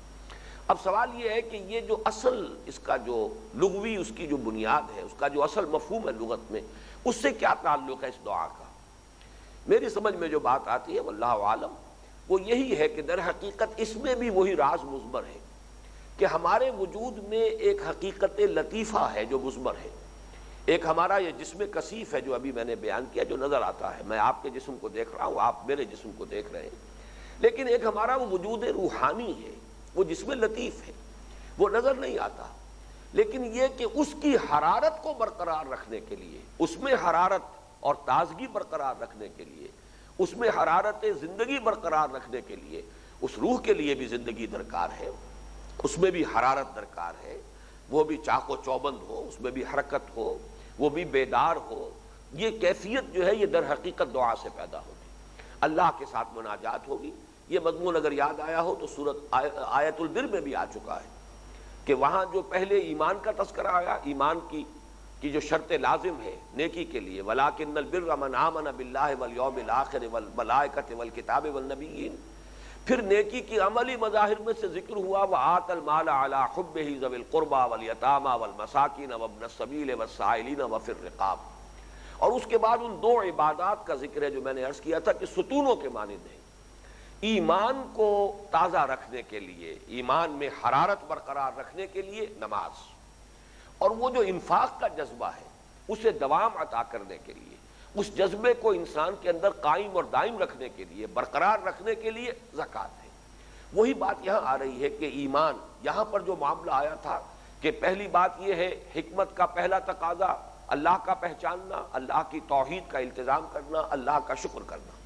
A: اب سوال یہ ہے کہ یہ جو اصل اس کا جو لغوی اس کی جو بنیاد ہے، اس کا جو اصل مفہوم ہے لغت میں، اس سے کیا تعلق ہے اس دعا کا؟ میری سمجھ میں جو بات آتی ہے واللہ عالم وہ یہی ہے کہ در حقیقت اس میں بھی وہی راز مضمر ہے کہ ہمارے وجود میں ایک حقیقت لطیفہ ہے جو مضمر ہے، ایک ہمارا یہ جسم کثیف ہے جو ابھی میں نے بیان کیا جو نظر آتا ہے، میں آپ کے جسم کو دیکھ رہا ہوں، آپ میرے جسم کو دیکھ رہے ہیں، لیکن ایک ہمارا وہ وجود روحانی ہے، وہ جسم لطیف ہے، وہ نظر نہیں آتا، لیکن یہ کہ اس کی حرارت کو برقرار رکھنے کے لیے، اس میں حرارت اور تازگی برقرار رکھنے کے لیے، اس میں حرارت زندگی برقرار رکھنے کے لیے، اس روح کے لیے بھی زندگی درکار ہے، اس میں بھی حرارت درکار ہے، وہ بھی چاق و چوبند ہو، اس میں بھی حرکت ہو، وہ بھی بیدار ہو، یہ کیفیت جو ہے یہ در حقیقت دعا سے پیدا ہوگی، اللہ کے ساتھ مناجات ہوگی۔ یہ مضمون اگر یاد آیا ہو تو سورۃ آیت البر میں بھی آ چکا ہے کہ وہاں جو پہلے ایمان کا تذکرہ آیا، ایمان کی جو شرط لازم ہے نیکی کے لیے، وَلَٰكِنَّ الْبِرَّ مَنْ آمَنَ بِاللَّهِ وَالْيَوْمِ الْآخِرِ وَالْمَلَائِكَةِ وَالْكِتَابِ وَالنَّبِيِّينَ، پھر نیکی کی عملی مظاہر میں سے ذکر ہوا وَآتَ الْمَالَ عَلَىٰ حُبِّهِ ذَوِي الْقُرْبَىٰ وَالْيَتَامَىٰ وَالْمَسَاكِينَ وَابْنَ السَّبِيلِ وَالسَّائِلِينَ وَفِي الرِّقَابِ، اور اس کے بعد ان دو عبادات کا ذکر ہے جو میں نے عرض کیا تھا کہ ستونوں کے مانند ہیں، ایمان کو تازہ رکھنے کے لیے، ایمان میں حرارت برقرار رکھنے کے لیے نماز، اور وہ جو انفاق کا جذبہ ہے اسے دوام عطا کرنے کے لیے، اس جذبے کو انسان کے اندر قائم اور دائم رکھنے کے لیے، برقرار رکھنے کے لیے زکوٰۃ ہے۔ وہی بات یہاں آ رہی ہے کہ ایمان، یہاں پر جو معاملہ آیا تھا کہ پہلی بات یہ ہے حکمت کا پہلا تقاضا اللہ کا پہچاننا، اللہ کی توحید کا التزام کرنا، اللہ کا شکر کرنا۔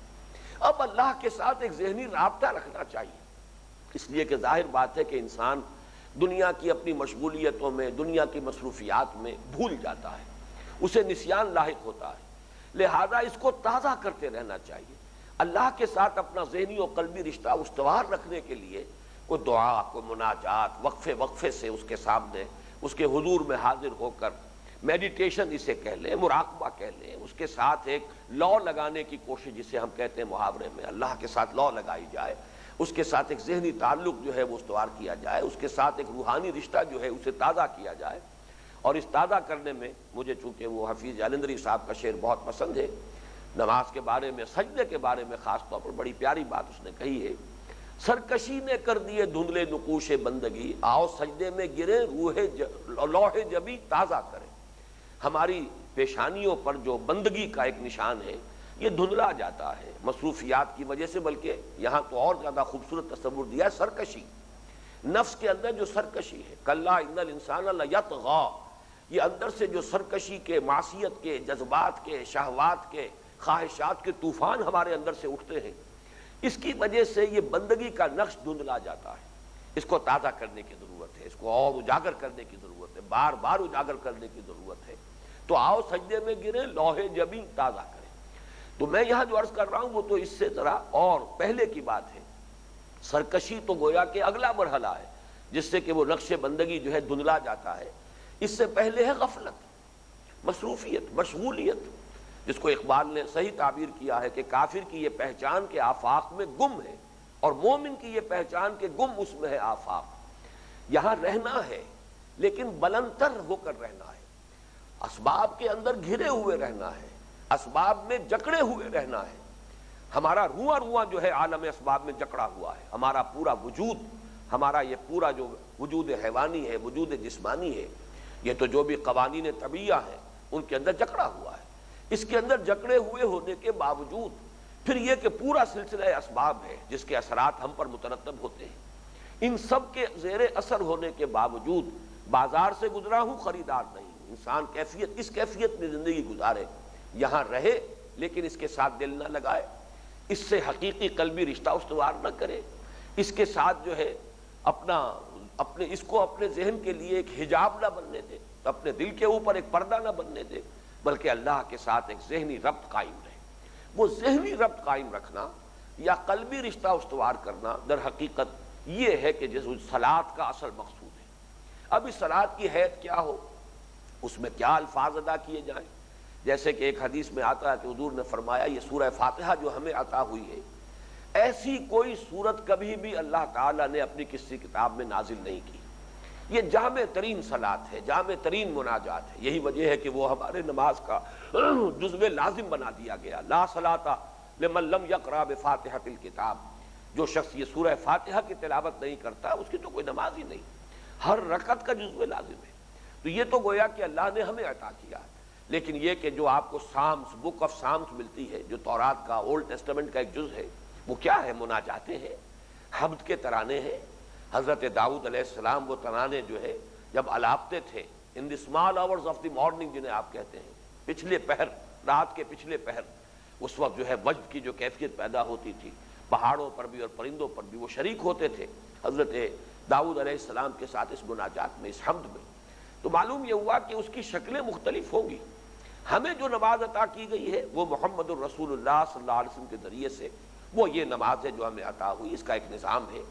A: اب اللہ کے ساتھ ایک ذہنی رابطہ رکھنا چاہیے، اس لیے کہ ظاہر بات ہے کہ انسان دنیا کی اپنی مشغولیتوں میں، دنیا کی مصروفیات میں بھول جاتا ہے، اسے نسیان لاحق ہوتا ہے، لہذا اس کو تازہ کرتے رہنا چاہیے۔ اللہ کے ساتھ اپنا ذہنی اور قلبی رشتہ استوار رکھنے کے لیے کوئی دعا، کوئی مناجات، وقفے وقفے سے اس کے سامنے، اس کے حضور میں حاضر ہو کر میڈیٹیشن اسے کہہ لیں، مراقبہ کہہ لیں، اس کے ساتھ ایک لا لگانے کی کوشش جسے ہم کہتے ہیں محاورے میں، اللہ کے ساتھ لا لگائی جائے، اس کے ساتھ ایک ذہنی تعلق جو ہے وہ استوار کیا جائے، اس کے ساتھ ایک روحانی رشتہ جو ہے اسے تازہ کیا جائے۔ اور اس تازہ کرنے میں مجھے چونکہ وہ حفیظ جالندھری صاحب کا شعر بہت پسند ہے، نماز کے بارے میں، سجدے کے بارے میں خاص طور پر بڑی پیاری بات اس نے کہی ہے، سرکشی نے کر دیے دھندلے نقوش بندگی، آؤ سجدے میں گرے لوح جبی تازہ کریں۔ ہماری پیشانیوں پر جو بندگی کا ایک نشان ہے یہ دھندلا جاتا ہے مصروفیات کی وجہ سے، بلکہ یہاں تو اور زیادہ خوبصورت تصور دیا ہے، سرکشی، نفس کے اندر جو سرکشی ہے، کلا ان الانسان لیطغی، یہ اندر سے جو سرکشی کے، معصیت کے، جذبات کے، شہوات کے، خواہشات کے طوفان ہمارے اندر سے اٹھتے ہیں، اس کی وجہ سے یہ بندگی کا نقش دھندلا جاتا ہے۔ اس کو تازہ کرنے کی ضرورت ہے، اس کو اور اجاگر کرنے کی ضرورت ہے، بار بار اجاگر کرنے کی ضرورت ہے۔ تو آؤ سجدے میں گرے لوح جبیں تازہ کریں۔ تو میں یہاں جو عرض کر رہا ہوں وہ تو اس سے ذرا اور پہلے کی بات ہے۔ سرکشی تو گویا کہ اگلا مرحلہ ہے جس سے کہ وہ نقش بندگی جو ہے دھندلا جاتا ہے۔ اس سے پہلے ہے غفلت، مصروفیت، مشغولیت، جس کو اقبال نے صحیح تعبیر کیا ہے کہ کافر کی یہ پہچان کے آفاق میں گم ہے، اور مومن کی یہ پہچان کے گم اس میں ہے آفاق۔ یہاں رہنا ہے لیکن بلند تر ہو کر رہنا ہے، اسباب کے اندر گھرے ہوئے رہنا ہے، اسباب میں جکڑے ہوئے رہنا ہے۔ ہمارا رواں رواں جو ہے عالم اسباب میں جکڑا ہوا ہے، ہمارا پورا وجود، ہمارا یہ پورا جو وجود حیوانی ہے، وجود جسمانی ہے، یہ تو جو بھی قوانین طبیعہ ہیں ان کے اندر جکڑا ہوا ہے۔ اس کے اندر جکڑے ہوئے ہونے کے باوجود پھر یہ کہ پورا سلسلہ اسباب ہے جس کے اثرات ہم پر مترتب ہوتے ہیں، ان سب کے زیر اثر ہونے کے باوجود بازار سے گزرا ہوں خریدار نہیں، انسان اس کیفیت میں زندگی گزارے، یہاں رہے لیکن اس کے ساتھ دل نہ لگائے، اس سے حقیقی قلبی رشتہ استوار نہ کرے، اس کے ساتھ جو ہے اس کو اپنے ذہن کے لیے ایک حجاب نہ بننے دے، اپنے دل کے اوپر ایک پردہ نہ بننے دے، بلکہ اللہ کے ساتھ ایک ذہنی ربط قائم رہے۔ وہ ذہنی ربط قائم رکھنا یا قلبی رشتہ استوار کرنا در حقیقت یہ ہے کہ جس صلاۃ کا اصل مقصود ہے۔ اب اس صلاۃ کی حیت کیا ہو، اس میں کیا الفاظ ادا کیے جائیں، جیسے کہ ایک حدیث میں آتا ہے کہ حضور نے فرمایا یہ سورہ فاتحہ جو ہمیں عطا ہوئی ہے، ایسی کوئی سورت کبھی بھی اللہ تعالیٰ نے اپنی کسی کتاب میں نازل نہیں کی، یہ جامع ترین صلاۃ ہے، جامع ترین مناجات ہے۔ یہی وجہ ہے کہ وہ ہمارے نماز کا جزو لازم بنا دیا گیا، لا صلاۃ لمن لم یقرأ بفاتحۃ الکتاب، جو شخص یہ سورہ فاتحہ کی تلاوت نہیں کرتا اس کی تو کوئی نماز ہی نہیں، ہر رکعت کا جزو لازم ہے۔ تو یہ تو گویا کہ اللہ نے ہمیں عطا کیا، لیکن یہ کہ جو آپ کو سامس، بک آف سامس ملتی ہے، جو تورات کا، اولڈ ٹیسٹمنٹ کا ایک جز ہے، وہ کیا ہے؟ مناجاتیں ہیں، حمد کے ترانے ہیں۔ حضرت داؤد علیہ السلام وہ ترانے جو ہے جب الاپتے تھے in the small hours of the morning جنہیں آپ کہتے ہیں، پچھلے پہر، رات کے پچھلے پہر، اس وقت جو ہے وجد کی جو کیفیت پیدا ہوتی تھی، پہاڑوں پر بھی اور پرندوں پر بھی وہ شریک ہوتے تھے حضرت داؤد علیہ السلام کے ساتھ اس مناجات میں، اس حمد میں۔ تو معلوم یہ ہوا کہ اس کی شکلیں مختلف ہوں گی۔ ہمیں جو نماز عطا کی گئی ہے وہ محمد الرسول اللہ صلی اللہ علیہ وسلم کے ذریعے سے، وہ یہ نماز ہے جو ہمیں عطا ہوئی، اس کا ایک نظام ہے۔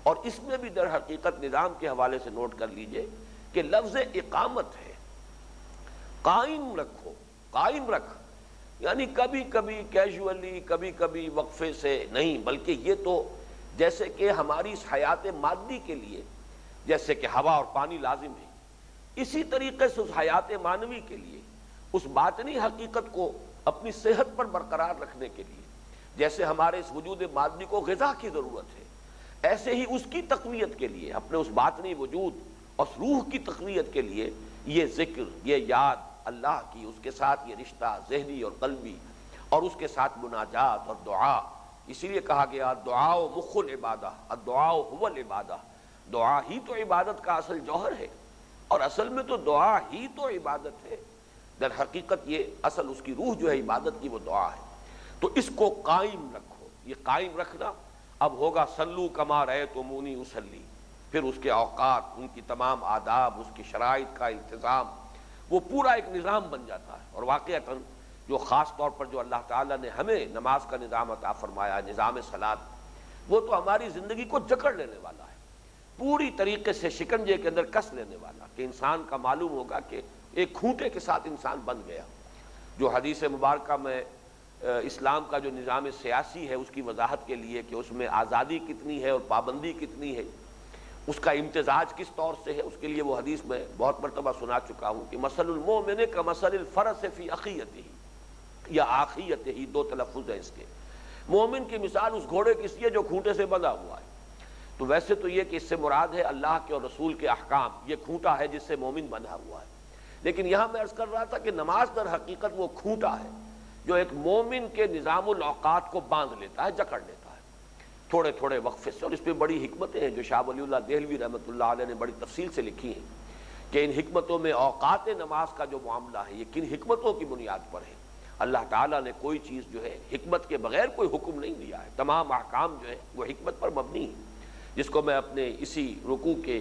A: اور اس میں بھی در حقیقت نظام کے حوالے سے نوٹ کر لیجئے کہ لفظ اقامت ہے، قائم رکھو، قائم رکھ، یعنی کبھی کبھی کیجولی، کبھی کبھی وقفے سے نہیں، بلکہ یہ تو جیسے کہ ہماری اس حیات مادی کے لیے جیسے کہ ہوا اور پانی لازم ہے، اسی طریقے سے اس حیات معنوی کے لیے، اس باطنی حقیقت کو اپنی صحت پر برقرار رکھنے کے لیے جیسے ہمارے اس وجود مادی کو غذا کی ضرورت ہے، ایسے ہی اس کی تقویت کے لیے، اپنے اس باطنی وجود اور روح کی تقویت کے لیے یہ ذکر، یہ یاد اللہ کی، اس کے ساتھ یہ رشتہ ذہنی اور قلبی، اور اس کے ساتھ مناجات اور دعا۔ اسی لیے کہا گیا دعا مخ العبادہ، الدعاء هو العبادہ، دعا ہی تو عبادت کا اصل جوہر ہے، اور اصل میں تو دعا ہی تو عبادت ہے۔ در حقیقت یہ اصل اس کی روح جو ہے عبادت کی وہ دعا ہے۔ تو اس کو قائم رکھو، یہ قائم رکھنا اب ہوگا سلو کما رأیتمونی اصلی، پھر اس کے اوقات، ان کی تمام آداب، اس کی شرائط کا التزام، وہ پورا ایک نظام بن جاتا ہے۔ اور واقعتاً جو خاص طور پر جو اللہ تعالیٰ نے ہمیں نماز کا نظام عطا فرمایا، نظام صلاۃ، وہ تو ہماری زندگی کو جکڑ لینے والا ہے، پوری طریقے سے شکنجے کے اندر کس لینے والا، کہ انسان کا معلوم ہوگا کہ ایک کھوٹے کے ساتھ انسان بن گیا۔ جو حدیث مبارکہ میں اسلام کا جو نظام سیاسی ہے اس کی وضاحت کے لیے کہ اس میں آزادی کتنی ہے اور پابندی کتنی ہے، اس کا امتزاج کس طور سے ہے، اس کے لیے وہ حدیث میں بہت مرتبہ سنا چکا ہوں کہ مثل المؤمن کمثل الفرس فی اخیتہ یا آخیتہ، دو تلفظ ہیں اس کے۔ مومن کی مثال اس گھوڑے کی سی ہے جو کھونٹے سے بندھا ہوا ہے۔ تو ویسے تو یہ کہ اس سے مراد ہے اللہ کے اور رسول کے احکام، یہ کھونٹا ہے جس سے مومن بندھا ہوا ہے، لیکن یہاں میں عرض کر رہا تھا کہ نماز در حقیقت وہ کھونٹا ہے جو ایک مومن کے نظام الاوقات کو باندھ لیتا ہے، جکڑ لیتا ہے تھوڑے تھوڑے وقفے سے۔ اور اس پہ بڑی حکمتیں ہیں جو شاہ ولی اللہ دہلوی رحمۃ اللہ علیہ نے بڑی تفصیل سے لکھی ہیں کہ ان حکمتوں میں اوقات نماز کا جو معاملہ ہے یہ کن حکمتوں کی بنیاد پر ہے۔ اللہ تعالیٰ نے کوئی چیز جو ہے حکمت کے بغیر کوئی حکم نہیں دیا ہے، تمام احکام جو ہے وہ حکمت پر مبنی ہیں، جس کو میں اپنے اسی رکوع کے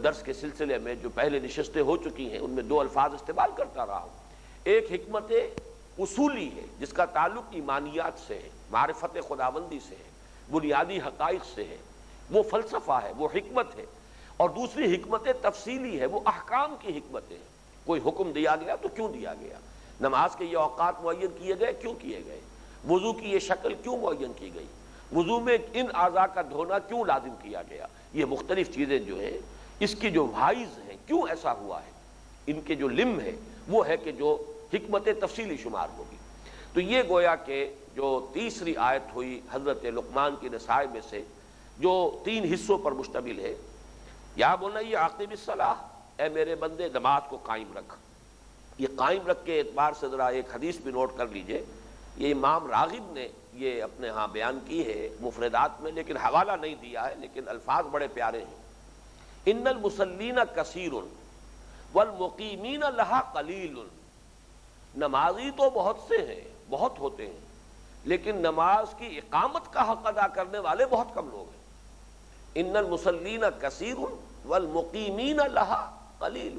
A: درس کے سلسلے میں جو پہلے نشستیں ہو چکی ہیں ان میں دو الفاظ استعمال کرتا رہا ہوں۔ ایک حکمت اصولی ہے جس کا تعلق ایمانیات سے ہے، معرفت خداوندی سے ہے، بنیادی حقائق سے ہے، وہ فلسفہ ہے، وہ حکمت ہے۔ اور دوسری حکمت تفصیلی ہے، وہ احکام کی حکمت ہے۔ کوئی حکم دیا گیا تو کیوں دیا گیا، نماز کے یہ اوقات معین کیے گئے کیوں کیے گئے، وضو کی یہ شکل کیوں معین کی گئی، وضو میں ان اعضاء کا دھونا کیوں لازم کیا گیا، یہ مختلف چیزیں جو ہیں اس کی جو وائز ہیں کیوں ایسا ہوا ہے، ان کے جو لم ہے وہ ہے کہ جو حکمت تفصیلی شمار ہوگی۔ تو یہ گویا کہ جو تیسری آیت ہوئی حضرت لقمان کی نصائح میں سے جو 3 حصوں پر مشتمل ہے، یا بنی اقم الصلاۃ، اے میرے بندے نماز کو قائم رکھ۔ یہ قائم رکھ کے اعتبار سے ذرا ایک حدیث بھی نوٹ کر لیجئے، یہ امام راغب نے یہ اپنے ہاں بیان کی ہے مفردات میں، لیکن حوالہ نہیں دیا ہے، لیکن الفاظ بڑے پیارے ہیں۔ ان المصلین کثیر والمقیمین لہا قلیل، نمازی تو بہت سے ہیں، بہت ہوتے ہیں، لیکن نماز کی اقامت کا حق ادا کرنے والے بہت کم لوگ ہیں۔ ان المصلین کثیر والمقیمین لہا قلیل،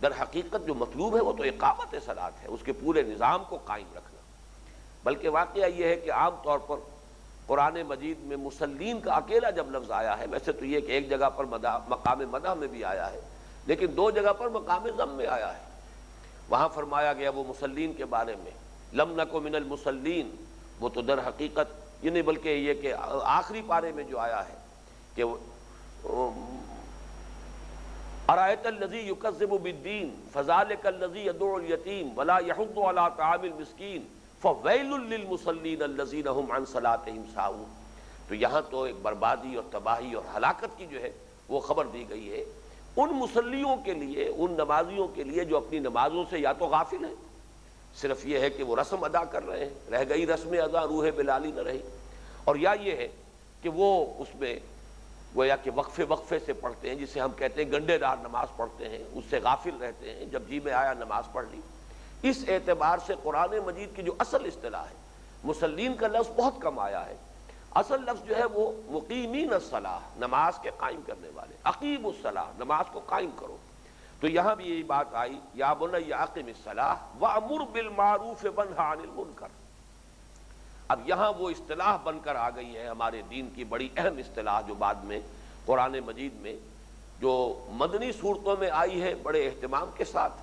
A: در حقیقت جو مطلوب ہے وہ تو اقامت صلاۃ ہے، اس کے پورے نظام کو قائم رکھنا۔ بلکہ واقعہ یہ ہے کہ عام طور پر قرآن مجید میں مسلین کا اکیلا جب لفظ آیا ہے، ویسے تو یہ کہ ایک جگہ پر مقام مدح میں بھی آیا ہے، لیکن 2 جگہ پر مقام ذم میں آیا ہے۔ وہاں فرمایا گیا وہ مسلین کے بارے میں لم نک من المسلین، وہ تو در حقیقت یہ نہیں بلکہ یہ کہ آخری پارے میں جو آیا ہے کہ ارأیت الذی یکذب بالدین فذلک الذی یدعو الیتیم ولا یحض علی طعام المسکین فویل للمصلین الذین هم عن صلاتهم ساہون۔ تو یہاں تو ایک بربادی اور تباہی اور ہلاکت کی جو ہے وہ خبر دی گئی ہے ان مصلیوں کے لیے، ان نمازیوں کے لیے جو اپنی نمازوں سے یا تو غافل ہیں، صرف یہ ہے کہ وہ رسم ادا کر رہے ہیں، رہ گئی رسم ادا، روح بلالی نہ رہی، اور یا یہ ہے کہ وہ اس میں گویا کہ وقفے وقفے سے پڑھتے ہیں، جسے ہم کہتے ہیں گنڈے دار نماز پڑھتے ہیں، اس سے غافل رہتے ہیں، جب جی میں آیا نماز پڑھ لی۔ اس اعتبار سے قرآن مجید کی جو اصل اصطلاح ہے، مسلین کا لفظ بہت کم آیا ہے، اصل لفظ جو ہے وہ مقیمین الصلاۃ، نماز کے قائم کرنے والے، اقیم الصلاۃ، نماز کو قائم کرو۔ تو یہاں بھی یہی بات آئی، یا بنی اقم الصلاۃ وامر بالمعروف وانہ عن المنکر۔ اب یہاں وہ اصطلاح بن کر آ گئی ہے ہمارے دین کی بڑی اہم اصطلاح، جو بعد میں قرآن مجید میں جو مدنی صورتوں میں آئی ہے بڑے اہتمام کے ساتھ،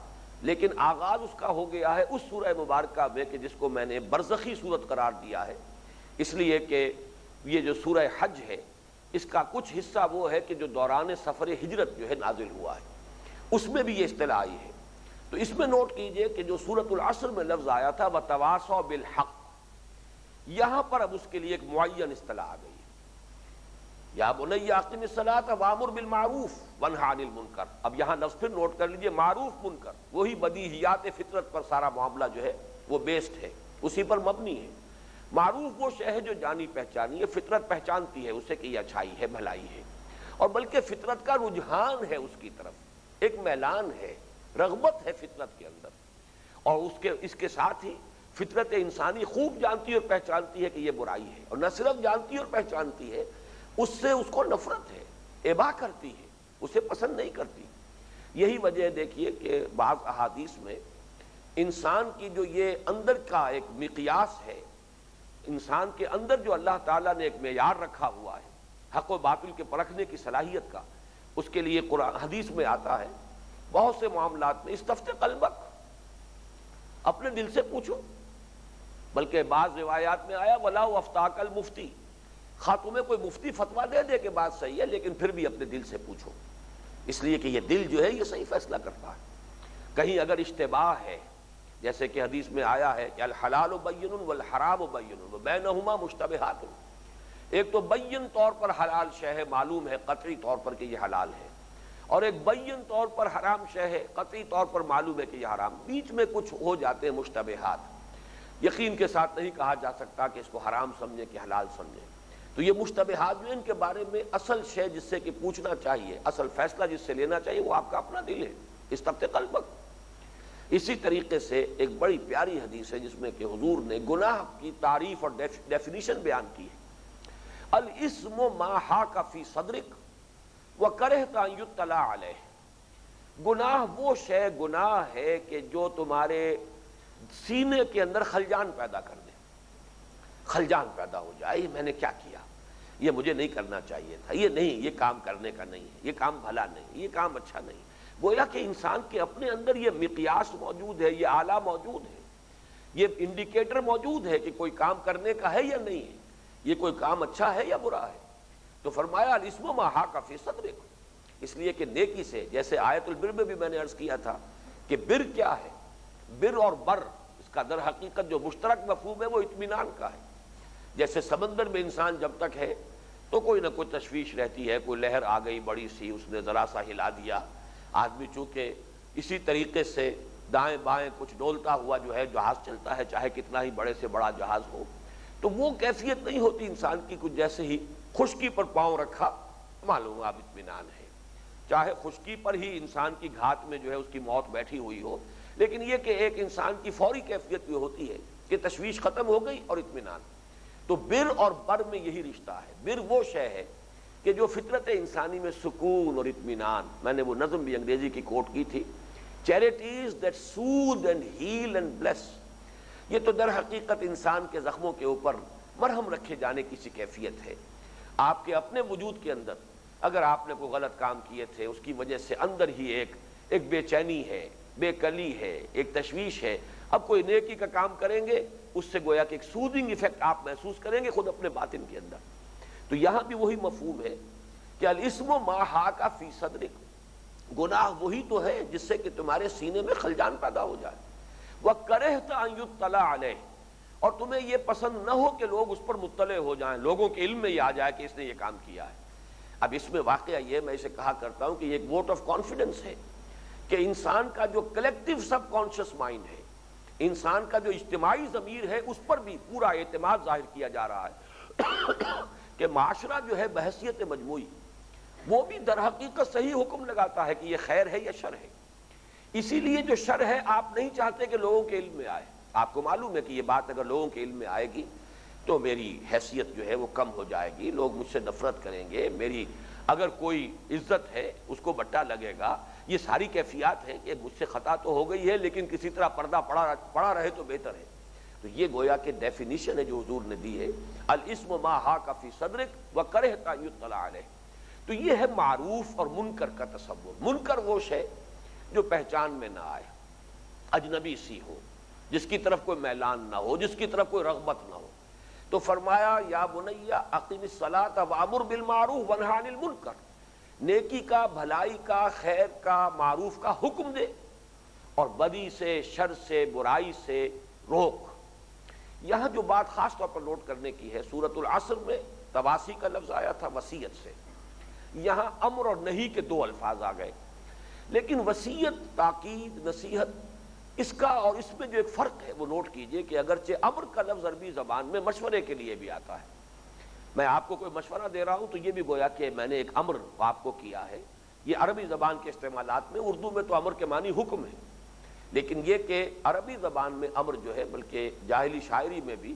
A: لیکن آغاز اس کا ہو گیا ہے اس سورہ مبارکہ میں کہ جس کو میں نے برزخی صورت قرار دیا ہے، اس لیے کہ یہ جو سورہ حج ہے اس کا کچھ حصہ وہ ہے کہ جو دوران سفر ہجرت جو ہے نازل ہوا ہے، اس میں بھی یہ اصطلاح آئی ہے۔ تو اس میں نوٹ کیجئے کہ جو سورۃ العصر میں لفظ آیا تھا وَتَوَاصَوْا بِالْحَقِّ، یہاں پر اب اس کے لیے ایک معین اصطلاح آ گئی ہے، یا بنی اقم الصلاۃ وامر بالمعروف وانہ عن المنکر۔ اب یہاں لفظ پھر نوٹ کر لیجئے، معروف منکر، وہی بدیہیات فطرت پر سارا معاملہ جو ہے وہ بیسڈ ہے، اسی پر مبنی ہے۔ معروف وہ شے ہے جو جانی پہچانی ہے، فطرت پہچانتی ہے اسے کہ یہ اچھائی ہے، بھلائی ہے، اور بلکہ فطرت کا رجحان ہے اس کی طرف، ایک میلان ہے، رغبت ہے فطرت کے اندر، اور اس کے ساتھ ہی فطرت انسانی خوب جانتی اور پہچانتی ہے کہ یہ برائی ہے، اور نہ صرف جانتی اور پہچانتی ہے، اس سے اس کو نفرت ہے، ابا کرتی ہے، اسے پسند نہیں کرتی۔ یہی وجہ دیکھیے کہ بعض احادیث میں انسان کی جو یہ اندر کا ایک مقیاس ہے، انسان کے اندر جو اللہ تعالیٰ نے ایک معیار رکھا ہوا ہے حق و باطل کے پرکھنے کی صلاحیت کا، اس کے لیے قرآن حدیث میں آتا ہے بہت سے معاملات میں استفت قلبک، اپنے دل سے پوچھو، بلکہ بعض روایات میں آیا وَلَا وَافْتَاكَ الْمُفْتِي، خواہ تمہیں کوئی مفتی فتویٰ دے دے کہ بات صحیح ہے لیکن پھر بھی اپنے دل سے پوچھو، اس لیے کہ یہ دل جو ہے یہ صحیح فیصلہ کرتا ہے۔ کہیں اگر اشتباہ ہے، جیسے کہ حدیث میں آیا ہے کہ الحلال بین والحرام بین وبینہما مشتبہات، ایک تو بین طور پر حلال شے ہے، معلوم ہے قطعی طور پر کہ یہ حلال ہے، اور ایک بین طور پر حرام شے ہے، قطعی طور پر معلوم ہے کہ یہ حرام، بیچ میں کچھ ہو جاتے ہیں مشتبہات، یقین کے ساتھ نہیں کہا جا سکتا کہ اس کو حرام سمجھے کہ حلال سمجھے، تو یہ مشتبہات جو ان کے بارے میں اصل شے جس سے کہ پوچھنا چاہیے، اصل فیصلہ جس سے لینا چاہیے وہ آپ کا اپنا دل ہے، استفت قلبک۔ اسی طریقے سے ایک بڑی پیاری حدیث ہے جس میں کہ حضور نے گناہ کی تعریف اور ڈیفینیشن بیان کی ہے، الاسم ما حاک فی صدرک وکرہت ان یطلع علیہ، گناہ وہ شے گناہ ہے کہ جو تمہارے سینے کے اندر خلجان پیدا کر دے، خلجان پیدا ہو جائے میں نے کیا کیا، یہ مجھے نہیں کرنا چاہیے تھا، یہ نہیں، یہ کام کرنے کا نہیں ہے، یہ کام بھلا نہیں، یہ کام اچھا نہیں، گویا کہ انسان کے اپنے اندر یہ مقیاس موجود ہے، یہ آلہ موجود ہے، یہ انڈیکیٹر موجود ہے کہ کوئی کام کرنے کا ہے یا نہیں ہے، یہ کوئی کام اچھا ہے یا برا ہے۔ تو فرمایا الاسم ما حاک فی صدرک، اس لیے کہ نیکی سے، جیسے آیت البر میں بھی میں نے عرض کیا تھا کہ بر کیا ہے، بر اور بر اس کا در حقیقت جو مشترک مفہوم ہے وہ اطمینان کا ہے۔ جیسے سمندر میں انسان جب تک ہے تو کوئی نہ کوئی تشویش رہتی ہے، کوئی لہر آ گئی بڑی سی، اس نے ذرا سا ہلا دیا، آدمی چونکہ اسی طریقے سے دائیں بائیں کچھ ڈولتا ہوا جو ہے جہاز چلتا ہے، چاہے کتنا ہی بڑے سے بڑا جہاز ہو، تو وہ کیفیت نہیں ہوتی انسان کی، کچھ جیسے ہی خشکی پر پاؤں رکھا معلوم اب اطمینان ہے، چاہے خشکی پر ہی انسان کی گھات میں جو ہے اس کی موت بیٹھی ہوئی ہو، لیکن یہ کہ ایک انسان کی فوری کیفیت یہ ہوتی ہے کہ تشویش ختم ہو گئی اور اطمینان۔ تو بر اور بر میں یہی رشتہ ہے، بر وہ شے ہے کہ جو فطرت انسانی میں سکون اور اطمینان، میں نے وہ نظم بھی انگریزی کی کوٹ کی تھی، charities that soothe and heal and bless, یہ تو در حقیقت انسان کے زخموں کے اوپر مرہم رکھے جانے کی سی کیفیت ہے۔ آپ کے اپنے وجود کے اندر اگر آپ نے کوئی غلط کام کیے تھے، اس کی وجہ سے اندر ہی ایک بے چینی ہے، بے کلی ہے، ایک تشویش ہے، اب کوئی نیکی کا کام کریں گے اس سے گویا کہ ایک سودنگ ایفیکٹ آپ محسوس کریں گے خود اپنے باطن کے اندر۔ تو یہاں بھی وہی مفہوم ہے کہ الاسم ما حاک فی صدرک، گناہ وہی تو ہے جس سے کہ تمہارے سینے میں خلجان پیدا ہو جائے، وَكَرِهْتَ أَن يُطَّلَعَ عَلَيْهِ، اور تمہیں یہ پسند نہ ہو کہ لوگ اس پر مطلع ہو جائیں، لوگوں کے علم میں یہ آ جائے کہ اس نے یہ کام کیا ہے۔ اب اس میں واقعہ یہ میں اسے کہا کرتا ہوں کہ یہ ایک ووٹ آف کانفیڈنس ہے کہ انسان کا جو کلیکٹیو سب کانشس مائنڈ ہے، انسان کا جو اجتماعی ضمیر ہے، اس پر بھی پورا اعتماد ظاہر کیا جا رہا ہے کہ معاشرہ جو ہے بحیثیت مجموعی وہ بھی در حقیقت صحیح حکم لگاتا ہے کہ یہ خیر ہے یا شر ہے، اسی لیے جو شر ہے آپ نہیں چاہتے کہ لوگوں کے علم میں آئے، آپ کو معلوم ہے کہ یہ بات اگر لوگوں کے علم میں آئے گی تو میری حیثیت جو ہے وہ کم ہو جائے گی، لوگ مجھ سے نفرت کریں گے، میری اگر کوئی عزت ہے اس کو بٹا لگے گا، یہ ساری کیفیات ہیں کہ مجھ سے خطا تو ہو گئی ہے لیکن کسی طرح پردہ پڑا رہے تو بہتر ہے۔ تو یہ گویا کہ ڈیفینیشن ہے جو حضور نے دی ہے، الاسم ما حاک فی صدرک وکرہت ان یطلع علیہ۔ تو یہ ہے معروف اور منکر کا تصور۔ منکر وہ شے جو پہچان میں نہ آئے، اجنبی سی ہو، جس کی طرف کوئی میلان نہ ہو، جس کی طرف کوئی رغبت نہ ہو۔ تو فرمایا یا بنی اقم الصلاۃ وامر بالمعروف وانہ عن المنکر، نیکی کا، بھلائی کا، خیر کا، معروف کا حکم دے اور بدی سے، شر سے، برائی سے روک۔ یہاں جو بات خاص طور پر نوٹ کرنے کی ہے، سورۃ العصر میں تواسی کا لفظ آیا تھا وصیت سے، یہاں امر اور نہی کے دو الفاظ آ گئے، لیکن وصیت، تاکید، نصیحت، اس کا اور اس میں جو ایک فرق ہے وہ نوٹ کیجئے کہ اگرچہ امر کا لفظ عربی زبان میں مشورے کے لیے بھی آتا ہے، میں آپ کو کوئی مشورہ دے رہا ہوں تو یہ بھی گویا کہ میں نے ایک امر آپ کو کیا ہے، یہ عربی زبان کے استعمالات میں، اردو میں تو امر کے معنی حکم ہے، لیکن یہ کہ عربی زبان میں امر جو ہے، بلکہ جاہلی شاعری میں بھی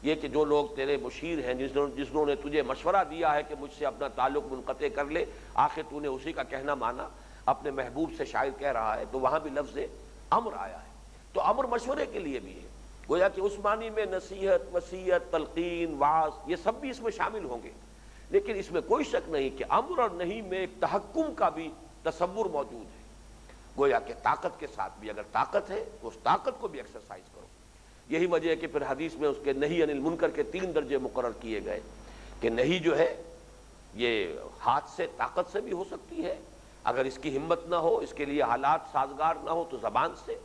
A: یہ کہ جو لوگ تیرے مشیر ہیں، جنہوں نے تجھے مشورہ دیا ہے کہ مجھ سے اپنا تعلق منقطع کر لے، آخر تو نے اسی کا کہنا مانا، اپنے محبوب سے شاعر کہہ رہا ہے، تو وہاں بھی لفظ امر آیا ہے۔ تو امر مشورے کے لیے بھی ہے، گویا کہ اس معنی میں نصیحت، وصیت، تلقین، وعظ یہ سب بھی اس میں شامل ہوں گے، لیکن اس میں کوئی شک نہیں کہ امر اور نہیں میں ایک تحکم کا بھی تصور موجود ہے، گویا کہ طاقت کے ساتھ بھی، اگر طاقت ہے تو اس طاقت کو بھی ایکسرسائز کرو۔ یہی وجہ ہے کہ پھر حدیث میں اس کے نہی عن المنکر کے 3 درجے مقرر کیے گئے کہ نہیں جو ہے یہ ہاتھ سے، طاقت سے بھی ہو سکتی ہے، اگر اس کی ہمت نہ ہو، اس کے لیے حالات سازگار نہ ہو تو زبان سے،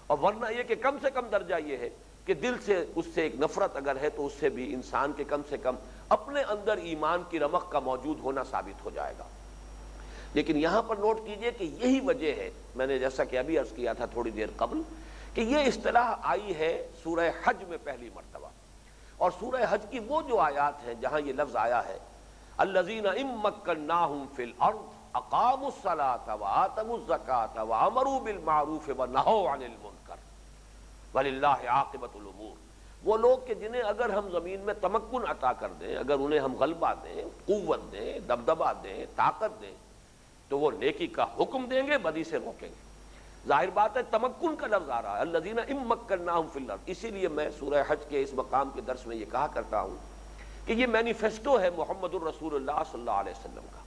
A: اور ورنہ یہ کہ کم سے کم درجہ یہ ہے کہ دل سے اس سے ایک نفرت اگر ہے تو اس سے بھی انسان کے کم سے کم اپنے اندر ایمان کی رمق کا موجود ہونا ثابت ہو جائے گا۔ لیکن یہاں پر نوٹ کیجئے کہ یہی وجہ ہے، میں نے جیسا کہ ابھی عرض کیا تھا تھوڑی دیر قبل، کہ یہ اصطلاح آئی ہے سورہ حج میں پہلی مرتبہ، اور سورہ حج کی وہ جو آیات ہیں جہاں یہ لفظ آیا ہے الذین ان مکناہم فی الارض اقاموا الصلاۃ وآتوا الزکاۃ وامروا بالمعروف ونہوا عن المنکر وللہ عاقبۃ الامور، وہ لوگ کہ جنہیں اگر ہم زمین میں تمکن عطا کر دیں، اگر انہیں ہم غلبہ دیں، قوت دیں، دبدبہ دیں، طاقت دیں، تو وہ نیکی کا حکم دیں گے، بدی سے روکیں گے۔ ظاہر بات ہے تمکن کا لفظ آ رہا ہے الذین ان مکناہم فی الارض، اسی لیے میں سورہ حج کے اس مقام کے درس میں یہ کہا کرتا ہوں کہ یہ مینیفیسٹو ہے محمد الرسول اللہ صلی اللہ علیہ وسلم کا،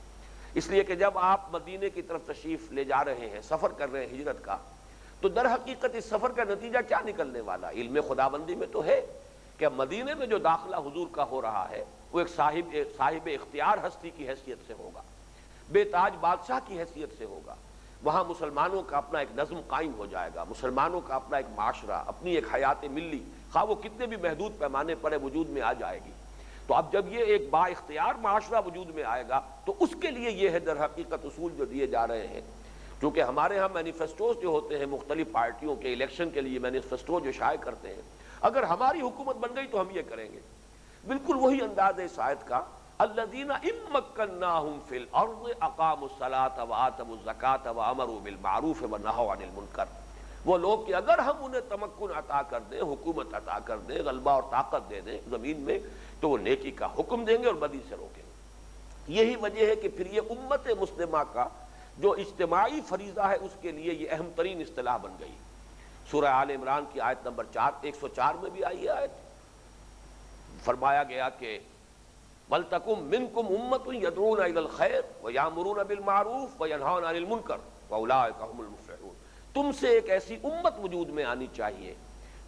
A: اس لیے کہ جب آپ مدینے کی طرف تشریف لے جا رہے ہیں، سفر کر رہے ہیں ہجرت کا، تو در حقیقت اس سفر کا نتیجہ کیا نکلنے والا؟ علم خداوندی میں تو ہے کہ مدینے میں جو داخلہ حضور کا ہو رہا ہے وہ ایک صاحب اختیار ہستی کی حیثیت سے ہوگا، بے تاج بادشاہ کی حیثیت سے ہوگا، وہاں مسلمانوں کا اپنا ایک نظم قائم ہو جائے گا، مسلمانوں کا اپنا ایک معاشرہ، اپنی ایک حیات ملی، خواہ وہ کتنے بھی محدود پیمانے پر وجود میں آ جائے گی۔ تو اب جب یہ ایک با اختیار معاشرہ وجود میں آئے گا تو اس کے لیے یہ ہے در حقیقت اصول جو دیے جا رہے ہیں، کیونکہ ہمارے ہاں مینیفیسٹوز جو ہوتے ہیں مختلف پارٹیوں کے الیکشن کے لیے مینیفیسٹو جو شائع کرتے ہیں، اگر ہماری حکومت بن گئی تو ہم یہ کریں گے، بالکل وہی انداز ہے اس آیت کا الذین ان مکناہم فی الارض اقاموا الصلاۃ وآتوا الزکاۃ وامروا بالمعروف ونہوا عن المنکر، وہ لوگ کہ اگر ہم انہیں تمکن عطا کر دیں، حکومت عطا کر دیں، غلبہ اور طاقت دے دیں زمین میں، تو وہ نیکی کا حکم دیں گے اور بدی سے روکیں گے۔ یہی وجہ ہے کہ پھر یہ امت مسلمہ کا جو اجتماعی فریضہ ہے اس کے لیے یہ اہم ترین اصطلاح بن گئی۔ سورہ آل عمران کی آیت نمبر 104 میں بھی آئی ہے آیت، فرمایا گیا کہ وَلْتَكُن مِّنكُمْ أُمَّةٌ يَدْعُونَ إِلَى الْخَيْرِ وَيَأْمُرُونَ بِالْمَعْرُوفِ وَيَنْهَوْنَ عَنِ الْمُنكَرِ وَأُولَٰئِكَ هُمُ الْمُفْلِحُونَ، تم سے ایک ایسی امت وجود میں آنی چاہیے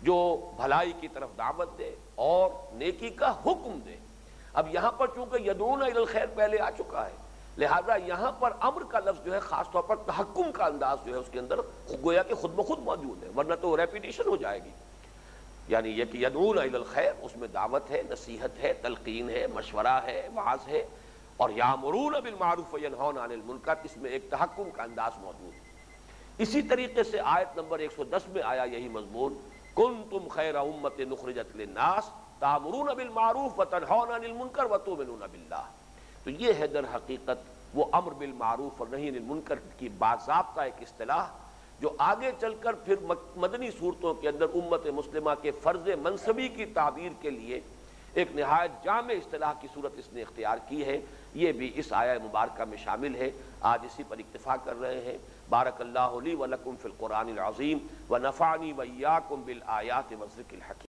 A: جو بھلائی کی طرف دعوت دے اور نیکی کا حکم دے۔ اب یہاں پر چونکہ یدعون الی الخیر پہلے آ چکا ہے، لہذا یہاں پر امر کا لفظ جو ہے خاص طور پر تحکم کا انداز جو ہے اس کے اندر گویا کہ خود بخود موجود ہے، ورنہ تو ریپیٹیشن ہو جائے گی۔ یعنی یہ کہ یدعون الی الخیر، اس میں دعوت ہے، نصیحت ہے، تلقین ہے، مشورہ ہے، وعظ ہے، اور یامرون بالمعروف وینہون عن المنکر، اس میں ایک تحکم کا انداز موجود ہے۔ اسی طریقے سے آیت نمبر 110 میں آیا یہی مضمون کنتم خیر امت اخرجت للناس تأمرون بالمعروف وتنہون عن المنکر وتؤمنون باللہ، تو یہ ہے در حقیقت وہ امر بالمعروف اور نہی عن المنکر کی باضابطہ ایک اصطلاح جو آگے چل کر پھر مدنی صورتوں کے اندر امت مسلمہ کے فرض منصبی کی تعبیر کے لیے ایک نہایت جامع اصطلاح کی صورت اس نے اختیار کی ہے، یہ بھی اس آیہ مبارکہ میں شامل ہے۔ آج اسی پر اکتفا کر رہے ہیں۔ بارک اللہ لی ولکم فی القرآن العظیم ونفعنی وإیاکم بالآیات والذکر الحکیم۔